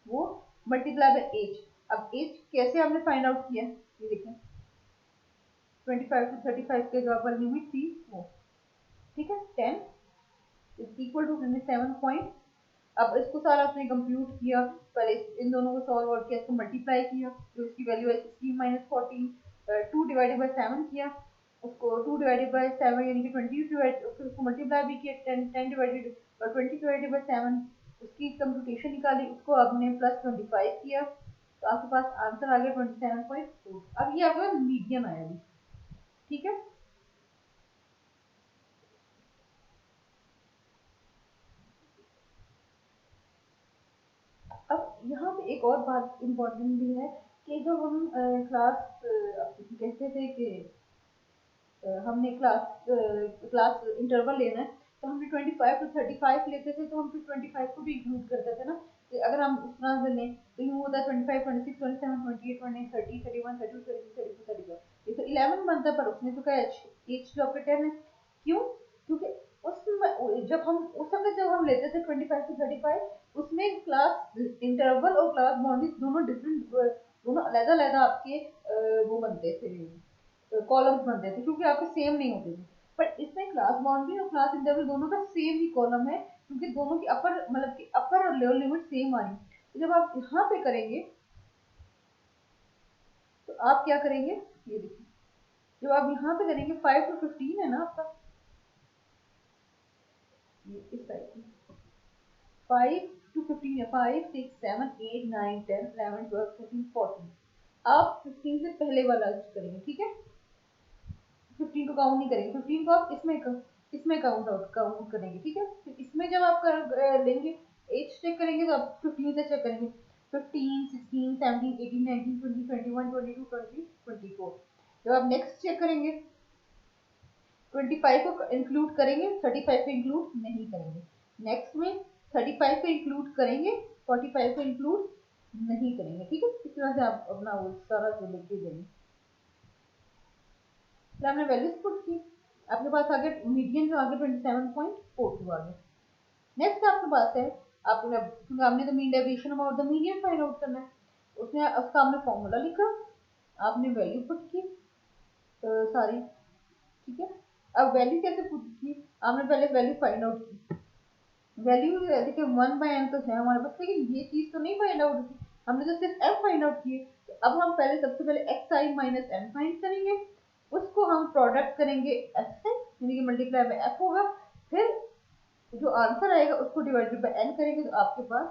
वो मल्टीप्लाई बाय एज। अब एज कैसे हमने फाइंड आउट किया ये देखें 25 to 35 के जो अपन लिमिट थी वो, ठीक है 10 इज इक्वल टू 27.5 अब इसको सारा आपने कंप्यूट किया, पहले इन दोनों को सॉल्व और किया, इसको मल्टीप्लाई किया, तो इसकी वैल्यू है 16 माइनस 14, 2 डिवाइडेड बाई 7 किया, उसको 2 डिवाइडेड बाई 7 यानी कि 20 डिवाइड, फिर उसको मल्टीप्लाई भी किया 10 डिवाइडेड और 20 डिवाइडेड बाई 7, उसकी कंप्यूटेशन निकाली, उसको आपने प्लस 25 किया, तो आपके पास आंसर आ गया 27.4। अब ये आपका मीडियन आया भी, ठीक है। अब यहाँ पे एक और बात इम्पोर्टेंट भी है कि जब हम क्लास कहते थे कि हमने क्लास इंटरवल लेना है, तो हमने 25 टू 35 लेते थे, तो हम फिर 25 को भी इंक्लूड करते थे ना, कि अगर हम उस तरह से लें तो यूँ होता है 25 26 27 28 29 30 31 32 33 34 35, ये तो 11 बनता है, पर उसने तो क्या एज जो आपका 10 है, क्यों? क्योंकि उसमें जब हम उस वक्त जब हम लेते थे 25 टू 35, उसमें क्लास इंटरवल और क्लास बाउंड्रीज दोनों डिफरेंट, दोनों अलग-अलग आपके वो बनते थे, कॉलम्स बनते थे, क्योंकि आपके सेम नहीं होते थे। पर इसमें क्लास बाउंड्री और क्लास इंटरवल दोनों का सेम ही कॉलम है, क्योंकि दोनों की अपर मतलब कि अपर और लोअर लिमिट सेम आ रही है। तो जब आप यहाँ पे करेंगे तो आप क्या करेंगे, ये देखिए, जब आप यहाँ पे करेंगे 5 टू 15 है ना आपका, ये इस टाइप की 5 टू 15 है, 5 6 7 8 9 10 11 12 13 14, आप 15 से पहले वाला करेंगे, ठीक है। 15 को काउंट नहीं करेंगे, 15 को आप इसमें काउंट करेंगे, ठीक है। फिर इसमें जब आप लेंगे एज चेक करेंगे, तो आप 15 से चेक करेंगे, 15 16 17 18 19 20 21 22 23 24। जब आप नेक्स्ट चेक करेंगे 25 को इंक्लूड करेंगे, 35 को इंक्लूड नहीं करेंगे, नेक्स्ट में 35 को इंक्लूड करेंगे, 45 को इंक्लूड नहीं करेंगे, ठीक है। इस तरह से आप अपना वो सारा जो लिख के देंगे। फिर हमने वैल्यूज पुट की, आपके पास आ गया मीडियन जो आ गया 27.42 आ गया। नेक्स्ट आपके पास है, आपने तो mean deviation about the median find out करना है, उसमें उसका आपने फॉर्मूला लिखा, आपने वैल्यू पुट की सारी, ठीक है। अब वैल्यू कैसे पुट की, आपने पहले वैल्यू फाइंड आउट की, वैल्यू देखिए 1/n तो है हमारे पास, लेकिन ये चीज तो नहीं फाइंड आउट की, हमने तो सिर्फ f फाइंड आउट किए। तो अब हम पहले सबसे पहले xi माइनस n फाइंड करेंगे, उसको हम प्रोडक्ट करेंगे f से, यानी कि मल्टीप्लाई बाय f होगा, फिर जो आंसर आएगा उसको डिवाइडेड बाय n करेंगे, तो आपके पास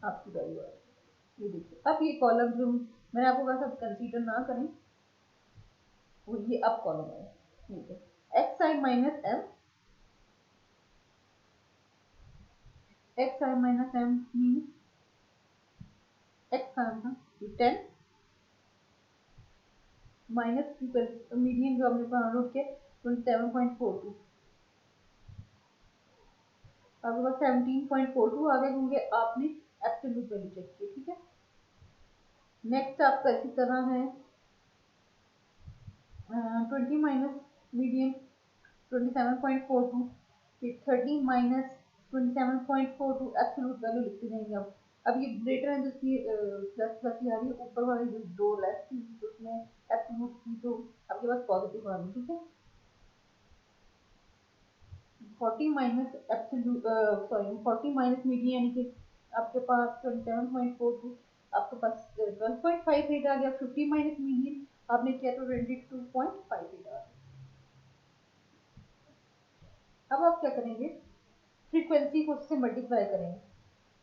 आपकी वैल्यू आएगी। ये देखिए, अब ये कॉलम जो मैंने आपको कहा सब कंसीडर ना करें, वो ये अब कॉलम है, ठीक है। xi minus m, xi minus m mean x आना 10 माइनस मीडियन जो हमने फाइंड आउट किया 27.42, आपके पास 17.42 आ गया, क्योंकि आपने एब्सोल्यूट वैल्यू चेक की, ठीक है। नेक्स्ट आपका इसी तरह है 20 माइनस मीडियन 27.42, फिर 30 माइनस 27.42, एब्सोल्यूट वैल्यू लिखते जाएंगे आप। अब ये ग्रेटर है, जिसकी प्लस प्लस ही आ रही है, ऊपर वाली जो दो लेस थी उसमें एब्सोल्यूट थी, तो आपके पास पॉजिटिव आ रही है, ठीक है। 40 minus absolute sorry 40 minus median, यानी कि आपके पास 27.42, आपके पास 12.58 आ गया। 50 माइनस मीडियन आपने किया तो 22.58 आ गया। अब आप क्या करेंगे, फ्रीक्वेंसी को उससे मल्टीप्लाई करेंगे,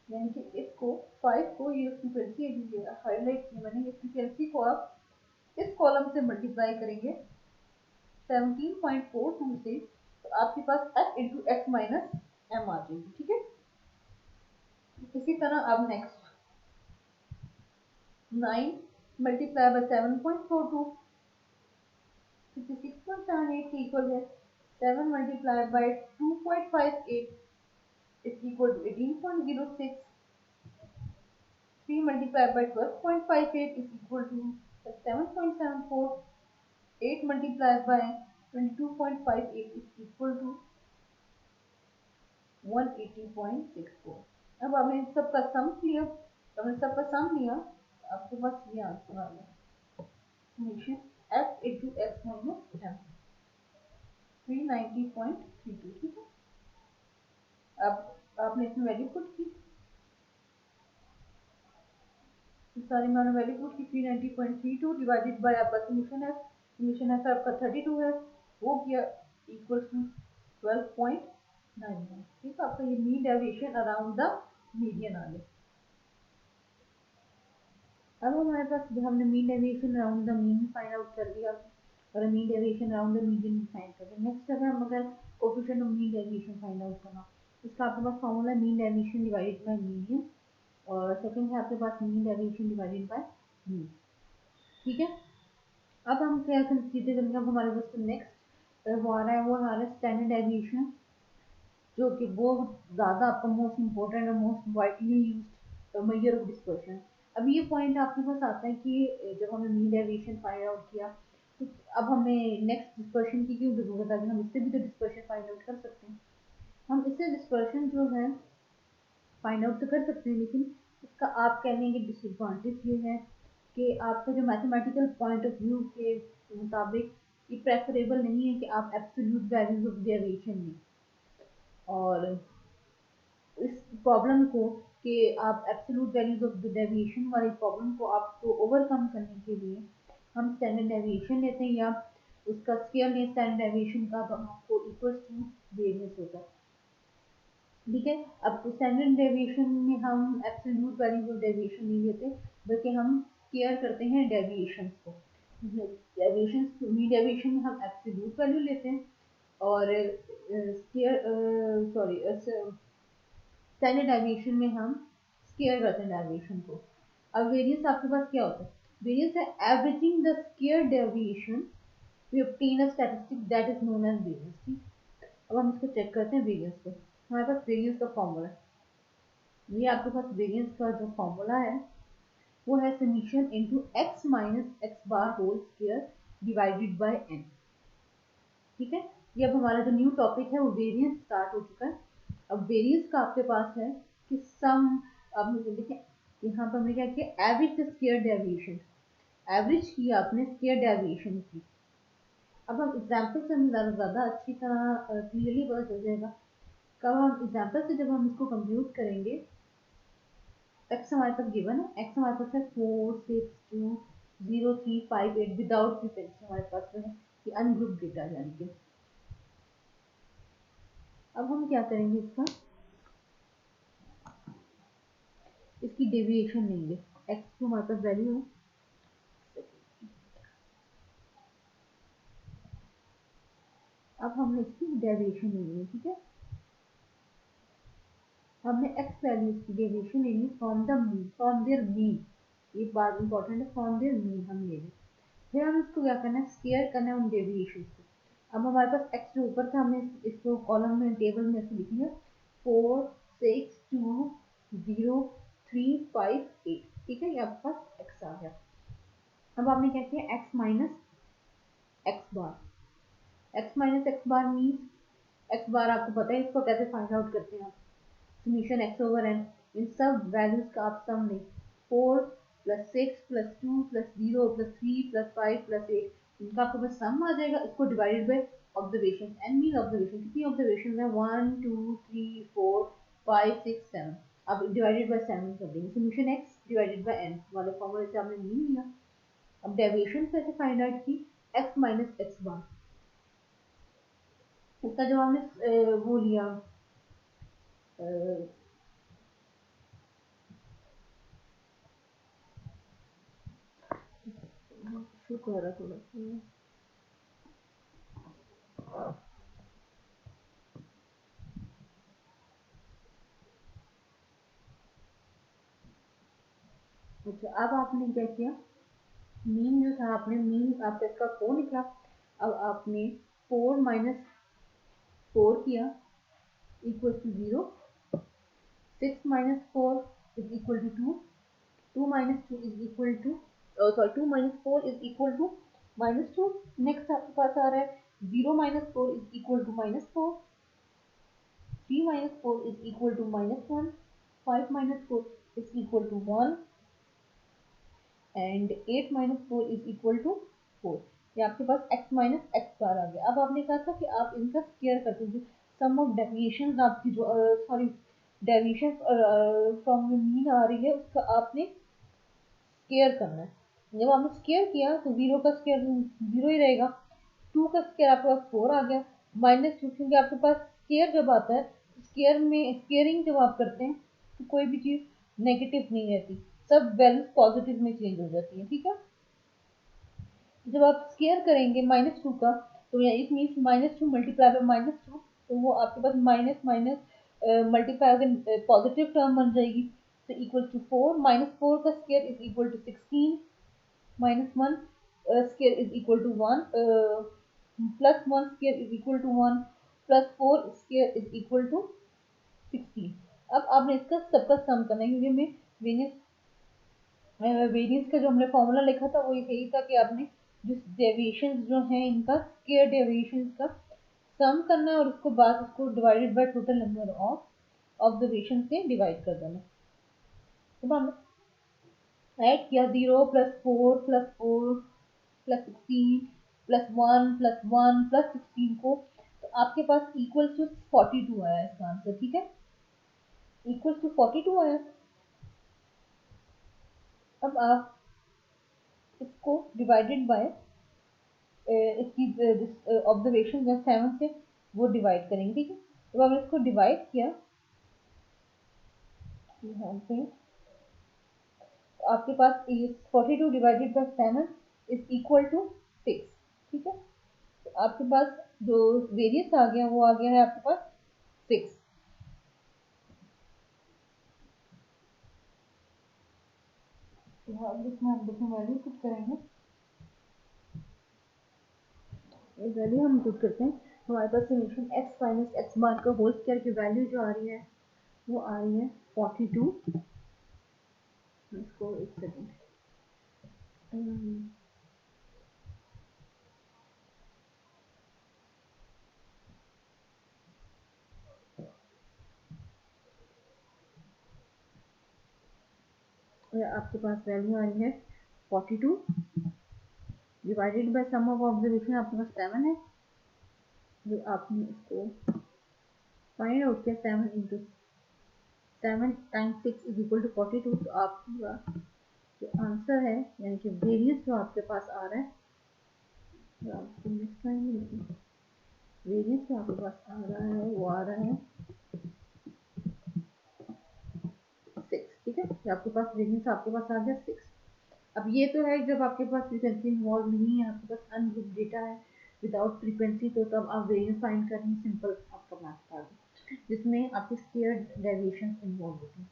यानी कि इसको 5 को ये फ्रीक्वेंसी हाईलाइट की मैंने, ये फ्रीक्वेंसी को आप इस कॉलम से मल्टीप्लाई करेंगे 17.42 से, तो आपके पास f into X minus M आ जाएगी, ठीक है। इसी तरह अब नेक्स्ट 9 मल्टीप्लाई बाय 7.42, 56.78 के इक्वल है। 7 multiply by 2.58 is equal to 18.06. 3 multiplied by 12.58 is equal to 7.74. 8 multiplied by 22.58 is equal to 180.64. अब आपने सबका सम लिया, हमने सबका सम लिया, आपके पास ये आंसर आ गया, summation f into X minus M 390.32, ठीक है। अब आपने इसमें वैल्यू पुट की, सारी मैंने वैल्यू पुट की 390.32 डिवाइडेड बाय आपका समीशन है आपका 32 है, वो किया इक्वल टू 12.91। ठीक है, आपका ये mean deviation around the median आ गया। अब हमारे पास हमने mean deviation around the mean find out कर दिया और mean deviation around the median find कर दिया। नेक्स्ट है हम अगर coefficient of mean deviation find out करना, इसका आपके पास formula mean deviation divided by median और सेकंड है आपके पास mean deviation divided by mean. ठीक है, अब हम क्या सीधे चलते हैं हमारे पास नेक्स्ट वो आ रहा है, वो हमारा स्टैंडर्ड डेविएशन, जो कि बहुत ज़्यादा आपका मोस्ट इम्पोर्टेंट और most widely used major of dispersion. अब ये पॉइंट आपके पास आता है कि जब हमने मीन डेविएशन फाइंड आउट किया तो अब हमें नेक्स्ट डिस्पर्शन की क्यों जरूरत है, हम इससे भी तो डिस्पर्शन फाइंड आउट कर सकते हैं। हम इससे डिस्पर्शन जो है फाइंड आउट तो कर सकते हैं, लेकिन इसका आप कहने की डिसएडवांटेज ये है कि आपका जो मैथमेटिकल पॉइंट ऑफ व्यू के मुताबिक ये प्रेफरेबल नहीं है कि आप एब्सोल्यूट वैल्यूज ऑफ डेविएशन लें, और इस प्रॉब्लम को कि आप absolute values of the deviation वाली प्रॉब्लम को आपको ओवरकम करने के लिए हम स्टैंडर्ड डेविएशन लेते हैं या उसका स्केयर लें स्टैंडर्ड डेविएशन का, तो आपको इक्वल टू वेरियंस होता है। ठीक है, अब स्टैंडर्ड डेविएशन में हम एब्सोल्यूट वैल्यूज ऑफ डेविएशन नहीं लेते, बल्कि हम स्केयर करते हैं डेविएशन को। डेविएशन मीन डेविएशन में हम एब्सोल्यूट वैल्यू लेते हैं और स्केयर सॉरी स्टैंडर्ड डेविएशन में हम स्केयर करते हैं डेविएशन को। अब वेरियंस आपके पास क्या होता है, वेरियंस है averaging the square deviation we obtain a statistic that is known as variance. ठीक, अब हम इसको चेक करते हैं वेरियंस को। हमारे पास वेरियंस का फॉर्मूला है, ये आपके पास वेरियंस का जो फॉर्मूला है वो है summation into x minus x bar whole square divided by n। ठीक है, ये अब हमारा जो न्यू टॉपिक है वो वेरियंस स्टार्ट हो चुका है। अब वेरियंस का आपके पास है कि सम, अब देखिए यहाँ पर हमने क्या किया, average the square deviation, average किया आपने स्क्वायर डेविएशन की। अब हम एग्जांपल से हमें ज़्यादा अच्छी तरह क्लियरली पता चल जाएगा। कब हम एग्जांपल से जब हम इसको कंप्यूट करेंगे, एक्स हमारे पास गिवन है, एक्स हमारे पास है 4 6 2 0 3 5 8 विदाउट डिफरेंस हमारे पास जो है ये अनग्रुप डेटा यानी कि। अब हम क्या करेंगे, इसकी डेविएशन लेंगे, एक्स की हमारे पास वैल्यू है, अब हमने इसकी डेविएशन लेनी है। ठीक है, हमने एक्स वैल्यू की डेविएशन लेनी from the mean, from there mean, ये बात इंपॉर्टेंट है, फ्रॉम देयर मीन हम ले लें। फिर हम इसको क्या करना है, स्केयर करना है उन डेविएशन को। अब हमारे पास एक्स जो ऊपर था, हमने इसको कॉलम में टेबल में ऐसे लिख लिया 4 6 2 0 3 5 8। ठीक है, ये आपके पास एक्स आ गया। अब आपने क्या किया, X minus x bar, X minus x bar means X bar आपको पता है इसको कैसे फाइंड आउट करते हैं आप, समीशन एक्स ओवर एन, इन सब वैल्यूज का आप सम लें, 4 plus 6 plus 2 plus 0 plus 3 plus 5 plus 8, इनका आपके पास सम आ जाएगा, इसको divided by observation, N mean observation, कितनी ऑब्जर्वेशन है 1 2 3 4 5 6 7, अब डिवाइडेड बाय 7 कर देंगे, summation X divided by N वाले फॉर्मूले से आपने मीन लिया। अब डेविएशन कैसे फाइंड आउट की, एक्स माइनस एक्स बार, इसका जब हमने वो लिया शुक्र है थोड़ा अच्छा। अब आपने क्या किया, मीन जो था आपने मीन आपका इसका 4 निकला, अब आपने 4 माइनस 4 किया equal to 0, 6 minus 4 is equal to 2, 2 minus 2 is equal to sorry 2 minus 4 is equal to -2। Next आपके पास आ रहा है 0 minus 4 is equal to -4, 3 minus 4 is equal to -1, 5 minus 4 is equal to 1 and 8 minus 4 is equal to 4। ये आपके पास x minus x बार आ गया। अब आपने कहा था कि आप इनका स्केयर करते हैं, सम ऑफ डेविएशन आपकी जो सॉरी डेविएशन फ्रॉम मीन आ रही है उसका आपने स्केयर करना है। जब आपने स्केयर किया तो 0 का स्केयर 0 ही रहेगा, 2 का स्केयर आपके पास 4 आ गया, -2 क्योंकि आपके पास स्केयर जब आता है स्केयर में स्केयरिंग जब आप करते हैं तो कोई भी चीज़ नेगेटिव नहीं रहती, सब वैल्यूज पॉजिटिव में चेंज हो जाती है। ठीक है, जब आप स्केयर करेंगे -2 का तो इट मीन्स -2 मल्टीप्लाई बाय -2, तो वो आपके पास माइनस माइनस मल्टीप्लाई होकर पॉजिटिव टर्म बन जाएगी, तो इक्वल टू 4, -4 का square is equal to 16, -1 square is equal to 1, +1 square is equal to 1, +4 square is equal to 16। अब आपने इसका सबका सम करना है क्योंकि हमें वेरिएंस का जो हमने फॉर्मूला लिखा था वो यही था कि आपने जो डेविएशन जो है इनका स्केयर डेविएशन का सम करना है और उसको बाद उसको divided by total number of observation से डिवाइड कर देना। तो हमने ऐड किया 0 + 4 + 4 + 16 + 1 + 1 + 16 को, तो आपके पास इक्वल टू 42 आया इसका आंसर। ठीक है, इक्वल टू 42 आया। अब आप इसको डिवाइडेड बाय इसकी ऑब्जर्वेशन जो 7 से वो डिवाइड करेंगे। ठीक है, तो अब इसको डिवाइड किया यहाँ पे तो आपके पास 42 divided by 7 is equal to 6। ठीक है, तो आपके पास जो वेरियंस आ गया वो आ गया है आपके पास 6। इसमें हम देखो वैल्यू पुट करेंगे, वैल्यू हम पुट करते हैं, हमारे पास summation x minus x bar का होल स्क्वायर की वैल्यू जो आ रही है वो आ रही है 42। इसको एक सेकेंड, आपके पास वैल्यू आ रही है 42 divided by sum of observation आपके पास 7 है, जो आपने इसको फाइंड आउट किया 7 into 7 times 6 is equal to 42। तो आपका जो आंसर है यानी कि वेरियंस जो आपके पास आ रहा है, जो आपको नेक्स्ट लाइन में लिखिए, वेरियंस जो आपके पास आ रहा है वो आ रहा है 6। ठीक है, तो आपके पास वेरियंस आपके पास आ गया 6। अब ये तो है जब आपके पास फ्रीक्वेंसी इन्वॉल्व नहीं है, आपके पास अनग्रुप डेटा है विदाउट फ्रीक्वेंसी, तो तब आप वेरियंस फाइंड करेंगे, सिंपल आपका मैथ आ गया जिसमें आपके स्केयर्ड डेविएशन इन्वॉल्व होती है।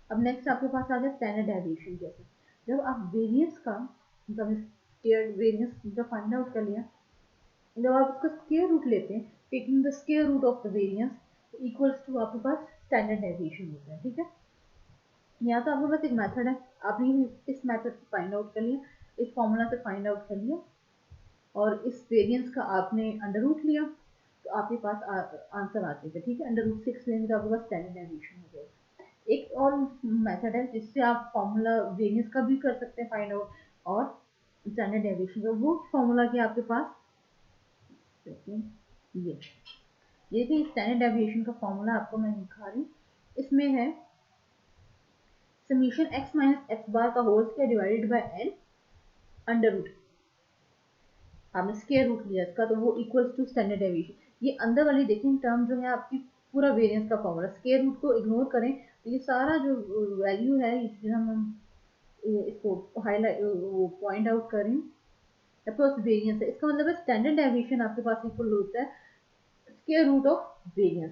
अब नेक्स्ट आपके पास आ गया स्टैंडर्ड डेविएशन। जैसे जब आप वेरियंस का मतलब स्केयर्ड वेरियंस जब फाइंड आउट कर लिया, जब आप उसका स्केयर रूट लेते हैं, taking the square root of the variance equals to आपके पास स्टैंडर्ड डेविएशन होता है। ठीक है, यहाँ तो आपके पास एक मेथड है, आपने इस मेथड से फाइंड आउट कर लिया, इस फॉर्मूला से फाइंड आउट कर लिया और इस वेरिएंस का आपने अंडर रूट लिया तो आपके पास आंसर आ जाएगा। ठीक है, अंडर रूट 6 लेंगे तो आपके पास स्टैंडर्ड डेविएशन हो जाएगा। एक और मेथड है जिससे आप फॉर्मूला वेरिएंस का भी कर सकते हैं फाइंड आउट और स्टैंडर्ड डेविएशन का। वो फॉर्मूला क्या आपके पास, ये भी स्टैंडर्ड डेविएशन का फॉर्मूला आपको मैं दिखा रही हूँ। इसमें है summation x minus x bar का whole square divided by n under root, आपने स्क्वायर रूट लिया इसका तो वो इक्वल्स टू स्टैंडर्ड डेविएशन। ये अंदर वाली देखें टर्म जो है आपकी पूरा वेरिएंस का फॉर्मूला, स्क्वायर रूट को इग्नोर करें तो ये सारा जो वैल्यू है इसलिए हम इसको हाईलाइट वो पॉइंट आउट करें अप्रोच वेरिएंस है, इसका मतलब है स्टैंडर्ड डेविएशन आपके पास इक्वल होता है स्क्वायर रूट ऑफ वेरिएंस।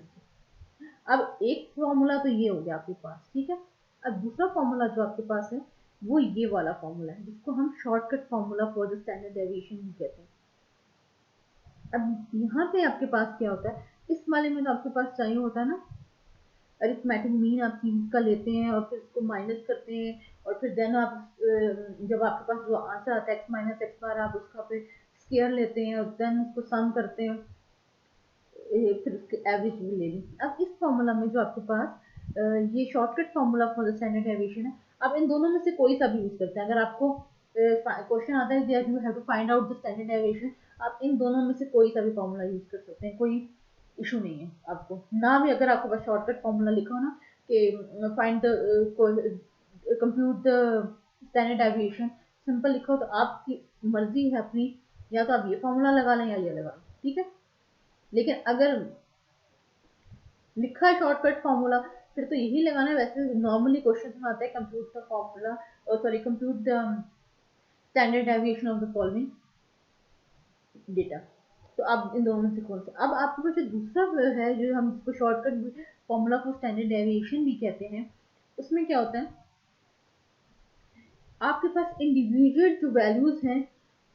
अब एक फॉर्मूला तो ये हो गया आपके पास। ठीक है, अब दूसरा फॉर्मूला जो आपके पास है वो ये वाला फॉर्मूला है जिसको हम shortcut formula for the standard deviation भी कहते हैं। अब यहाँ पे आपके पास क्या होता है, इस वाले में तो आपके पास चाहिए होता है ना अरिथमेटिक मीन, आप चीज का लेते हैं और फिर उसको माइनस करते हैं और फिर देन आप जब आपके पास जो आंसर आता है x माइनस एक्स बार आप उसका फिर स्केयर लेते हैं और देन उसको सम करते हैं, फिर उसके एवरेज भी ले ली। अब इस फॉर्मूला में जो आपके पास ये shortcut formula for the standard deviation है, आप इन दोनों में से कोई सा भी यूज करते हैं। अगर आपको क्वेश्चन आता है that you have to find out the standard deviation, आप इन दोनों में से कोई सा भी फॉर्मूला यूज कर सकते हैं, कोई इशू नहीं है आपको। ना भी अगर आपके पास शॉर्टकट फॉर्मूला लिखा हो ना कि find the compute the standard deviation, simple लिखो तो आपकी मर्जी है अपनी, या तो आप ये फॉर्मूला लगा लें या ये लगा लें, ठीक है। लेकिन अगर लिखा है शॉर्टकट फॉर्मूला फिर तो यही लगाना है। वैसे नॉर्मली क्वेश्चन में आता है compute the formula, sorry compute the standard deviation of the following data. तो आप इन दोनों में से कौन सा, अब आपको जो दूसरा है जो हम इसको shortcut formula for standard deviation भी कहते हैं, उसमें क्या होता है, आपके पास इंडिविजुअल जो वैल्यूज हैं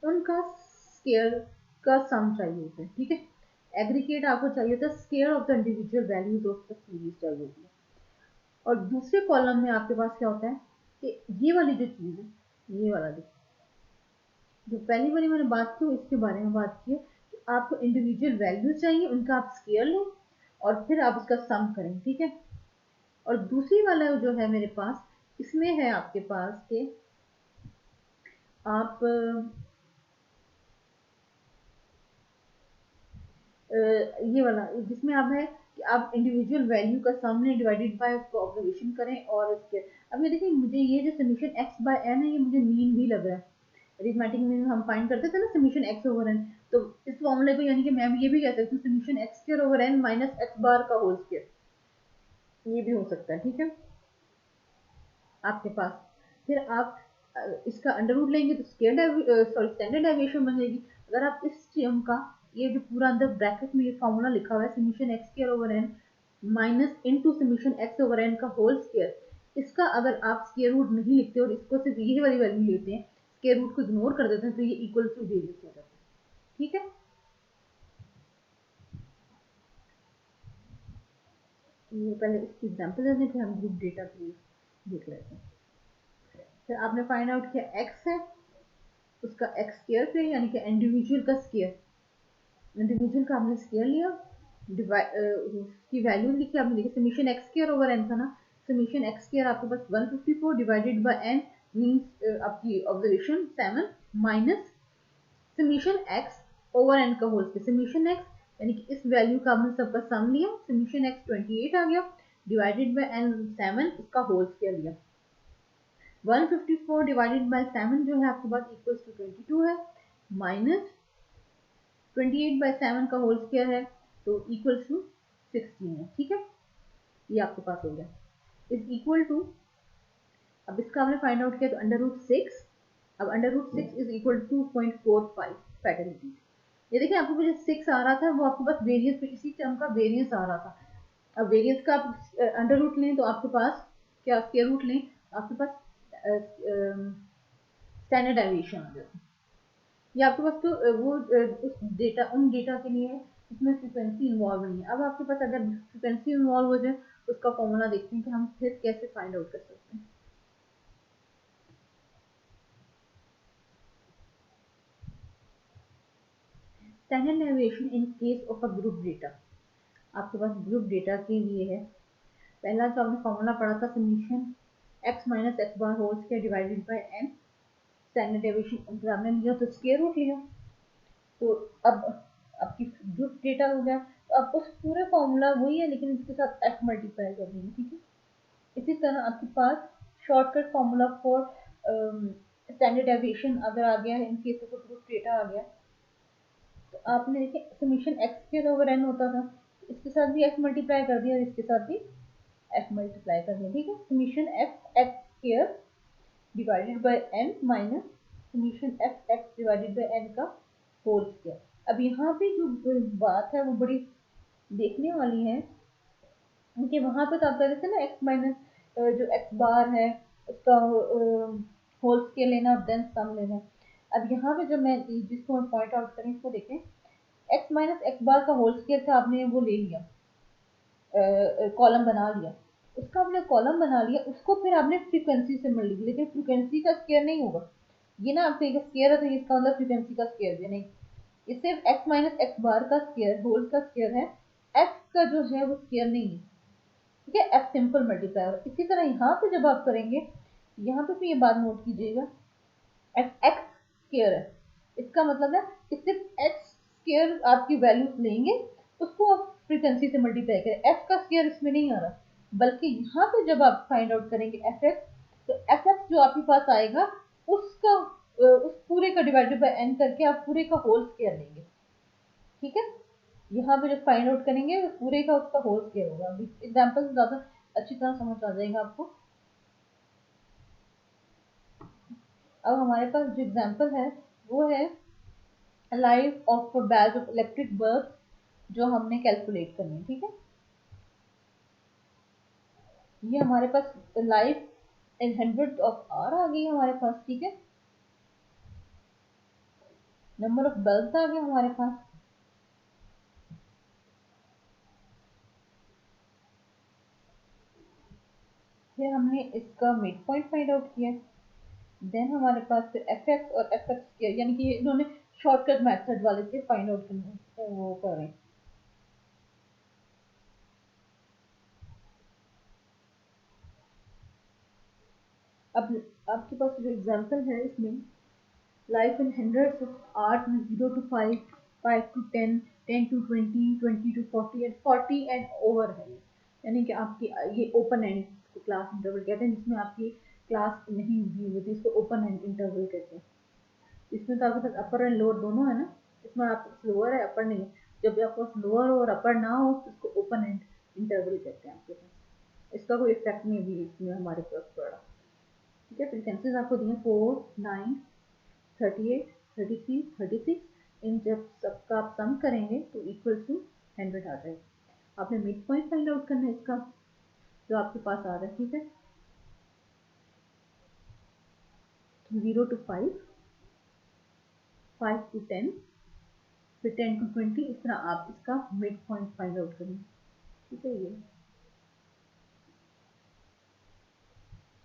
उनका स्केयर का सम चाहिए होता है, ठीक है। एग्रीगेट आपको चाहिए होता है, square of the individual values of the series चाहिए होती है। और दूसरे कॉलम में आपके पास क्या होता है कि ये वाली जो चीज है, ये वाला जो पहली वाली मैंने बात की इसके बारे में बात की है कि आपको इंडिविजुअल वैल्यू चाहिए, उनका आप स्केयर लो और फिर आप उसका सम करें, ठीक है। और दूसरी वाला जो है मेरे पास, इसमें है आपके पास कि आप ये वाला जिसमें आप है कि आप इंडिविजुअल वैल्यू का सामने डिवाइडेड बाय उसको ऑब्जर्वेशन करें और उसके, अब ये देखिए मुझे ये जो समीशन x बाय n है ये मुझे मीन भी लग रहा है। अरिथमेटिक मीन हम फाइंड करते थे ना समीशन x ओवर n, तो इस फॉर्मूले को यानी कि मैं ये भी कह सकती हूँ summation x square over n minus x बार का होल स्क्वायर, ये भी हो सकता है, ठीक है आपके पास। फिर आप इसका अंडर रूट लेंगे तो स्टैंडर्ड डेविएशन बनेगी। अगर आप इस टर्म का ये जो पूरा अंदर ब्रैकेट में ये फॉर्मूला लिखा हुआ है summation x square over n minus into summation x over n का होल स्क्वायर, इसका अगर आप स्क्वायर रूट नहीं लिखते और इसको सिर्फ यही वाली वैल्यू लेते हैं, स्क्वायर रूट को इग्नोर कर देते हैं, तो ये इक्वल टू वेरियस हो जाता है, ठीक है। ये पहले इसकी एग्जांपल देने थे, हम ग्रुप डेटा के देख लेते हैं। फिर आपने फाइंड आउट किया x है, उसका x स्क्वायर पे यानी कि इंडिविजुअल का स्क्वायर, इंडिविजुअल का आपने स्क्वायर लिया, उसकी वैल्यू लिखी आपने, लिखी summation x square over n था ना, समीशन x स्क्वायर आपके पास 154 डिवाइडेड बाय n मींस आपकी observation 7 minus summation x over n का होल स्क्वायर, समीशन x यानी कि इस वैल्यू का आपने सबका सम लिया, समीशन x 28 आ गया डिवाइडेड बाय n 7 इसका होल स्क्वायर लिया। 154 डिवाइडेड बाय 7 जो है आपके पास इक्वल्स टू 22 है, माइनस 28 बाय 7 का होल स्क्वायर है तो इक्वल्स टू 16 है, ठीक है। ये आपके पास हो गया इज इक्वल टू, अब इसका हमने फाइंड आउट किया तो अंडर रूट 6, अब under root 6 is equal to 2.45 factorization. ये देखिए आपको जो 6 आ रहा था वो आपके पास वेरियंस, इसी टर्म का वेरियंस आ रहा था। अब वेरियंस का आप अंडर रूट लें तो आपके पास क्या, स्क्वायर रूट लें आपके पास स्टैंडर्ड डेविएशन आ जाता है। ये आपके पास तो वो उस डेटा, उन डेटा के लिए है इसमें फ्रीक्वेंसी इन्वॉल्व नहीं है। अब आपके पास अगर फ्रीक्वेंसी इन्वॉल्व हो जाए उसका फॉर्मूला देखते हैं कि हम फिर कैसे फाइंड आउट कर सकते हैं। Standard deviation in case of a group data, आपके पास ग्रुप डेटा के लिए है। पहला जो आपने फॉर्मूला पढ़ा था summation x minus x bar whole square divided by n, standard deviation आपने लिया तो स्क्वायर रूट लिया, तो अब आपकी ग्रुप डेटा हो गया, तो अब उस पूरे फॉर्मूला वही है लेकिन इसके साथ f मल्टीप्लाई कर देंगे, ठीक है। इसी तरह आपके पास shortcut formula for standard deviation अगर आ गया है in case of group data आ गया, तो आपने देखिए summation x square over n होता था, इसके साथ भी f मल्टीप्लाई कर दिया और इसके साथ भी f मल्टीप्लाई कर दिया, ठीक है। Summation f x square divided by n minus summation f x divided by n का होल स्क्वायर। अब यहाँ पे जो बात है वो बड़ी देखने वाली है कि वहां पे तो आप कह रहे थे ना x माइनस जो x बार है उसका होल स्क्वायर लेना और देन सम लेना। अब यहाँ पे जो मैं जिसको मैं पॉइंट आउट करें इसको देखें, x माइनस एक्स बार का होल स्क्वायर का आपने वो ले लिया, कॉलम बना लिया, उसका आपने कॉलम बना लिया, उसको फिर आपने फ्रीक्वेंसी से मिल ली, लेकिन फ्रीक्वेंसी का स्क्वायर नहीं होगा ये ना, आपसे स्क्वायर है तो इसका मतलब फ्रीक्वेंसी का स्क्वायर भी नहीं, ये सिर्फ x माइनस एक्स बार का स्क्वायर होल का स्क्वायर है, f का जो है वो स्क्वायर नहीं है, ठीक है। f simple multiply. इसी तरह यहाँ पे जब आप करेंगे, यहाँ पे भी ये बात नोट कीजिएगा, f x स्क्वायर है, इसका मतलब है कि सिर्फ x स्क्वायर आपकी वैल्यू लेंगे उसको आप फ्रीक्वेंसी से मल्टीप्लाई करें, f का स्क्वायर इसमें नहीं आ रहा, बल्कि यहाँ पे जब आप फाइंड आउट करेंगे एफ एक्स, तो एफ एक्स जो आपके पास आएगा उसका उस पूरे का डिवाइडेड बाय एन करके आप पूरे का होल स्क्वायर लेंगे। ठीक है, यहाँ पे जब फाइंड आउट करेंगे पूरे का उसका होल स्क्वायर होगा। एग्जाम्पल से ज्यादा अच्छी तरह समझ आ जाएगा आपको। अब हमारे पास जो एग्जाम्पल है वो है life of a batch of electric bulb, जो हमने कैलकुलेट करनी है। ठीक है, ये हमारे पास life in hundred of hour आ गई हमारे पास। ठीक है, नंबर ऑफ बल्ब आ गया हमारे पास। फिर हमने इसका मिड पॉइंट फाइंड आउट किया। देन हमारे पास एफ एक्स और एफ एक्स किया, यानी कि इन्होंने शॉर्टकट मेथड वाले से फाइंड आउट करना वो करें। अब आपके पास जो एग्जांपल है इसमें life in hundreds of hours में 0 to 5, 5 to 10, 10 to 20, 20 to 40 and 40 and over है। यानी कि आपकी ये ओपन एंड क्लास इंटरवल कहते हैं, जिसमें आपकी क्लास नहीं दी होती, इसको ओपन एंड इंटरवल कहते हैं। इसमें तो आपके पास अपर एंड लोअर दोनों है ना, इसमें आपके लोअर है अपर नहीं। जब आपके पास लोअर और अपर ना हो तो इसको ओपन एंड इंटरवल कहते हैं आपके पास। इसका कोई इफेक्ट नहीं भी इसमें हमारे पास पड़ा। ठीक है, फ्रीक्वेंसीज आपको दी हैं 4, 9, 38, 33, 36। इन जब सबका आप सम करेंगे तो इक्वल टू 100 आ जाएगा। आपने मिड पॉइंट फाइंड आउट करना है इसका जो आपके पास आ रहा है। ठीक है, 0 to 5, 5 to 10, फिर 10 to 20, इस तरह आप इसका मिड पॉइंट फाइंड आउट करेंगे। ठीक है, ये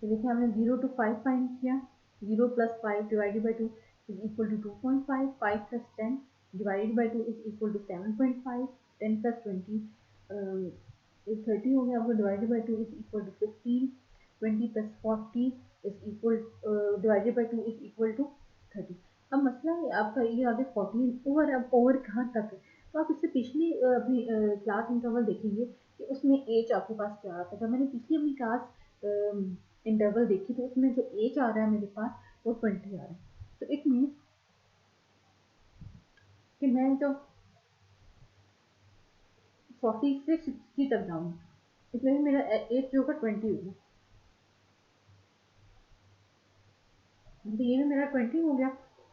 तो देखिए हमने 0 to 5 फाइंड किया। 0 plus 5 divided by 2 is equal to 2.5, 5 plus 10 divided by 2 is equal to 7.5, 10 plus 20 is 30 हो गया, आपको divided by 2 is equal to 15, 20 plus 40 is equal divided by 2 is equal to 30। अब मसला है आपका ये आगे 14 ओवर, अब ओवर कहाँ तक है, तो आप इससे पिछली अपनी क्लास इंटरवल देखेंगे कि उसमें एज आपके पास क्या आता था। मैंने पिछली अपनी क्लास इंटरवल देखी तो उसमें जो एज आ रहा है मेरे पास वो 20 आ रहा है। तो इट मीन्स कि मैं जो 40 से 60 तक जाऊँ, इसमें मेरा एज जो होगा 20 होगा। तो ये भी मेरा 20 हो गया,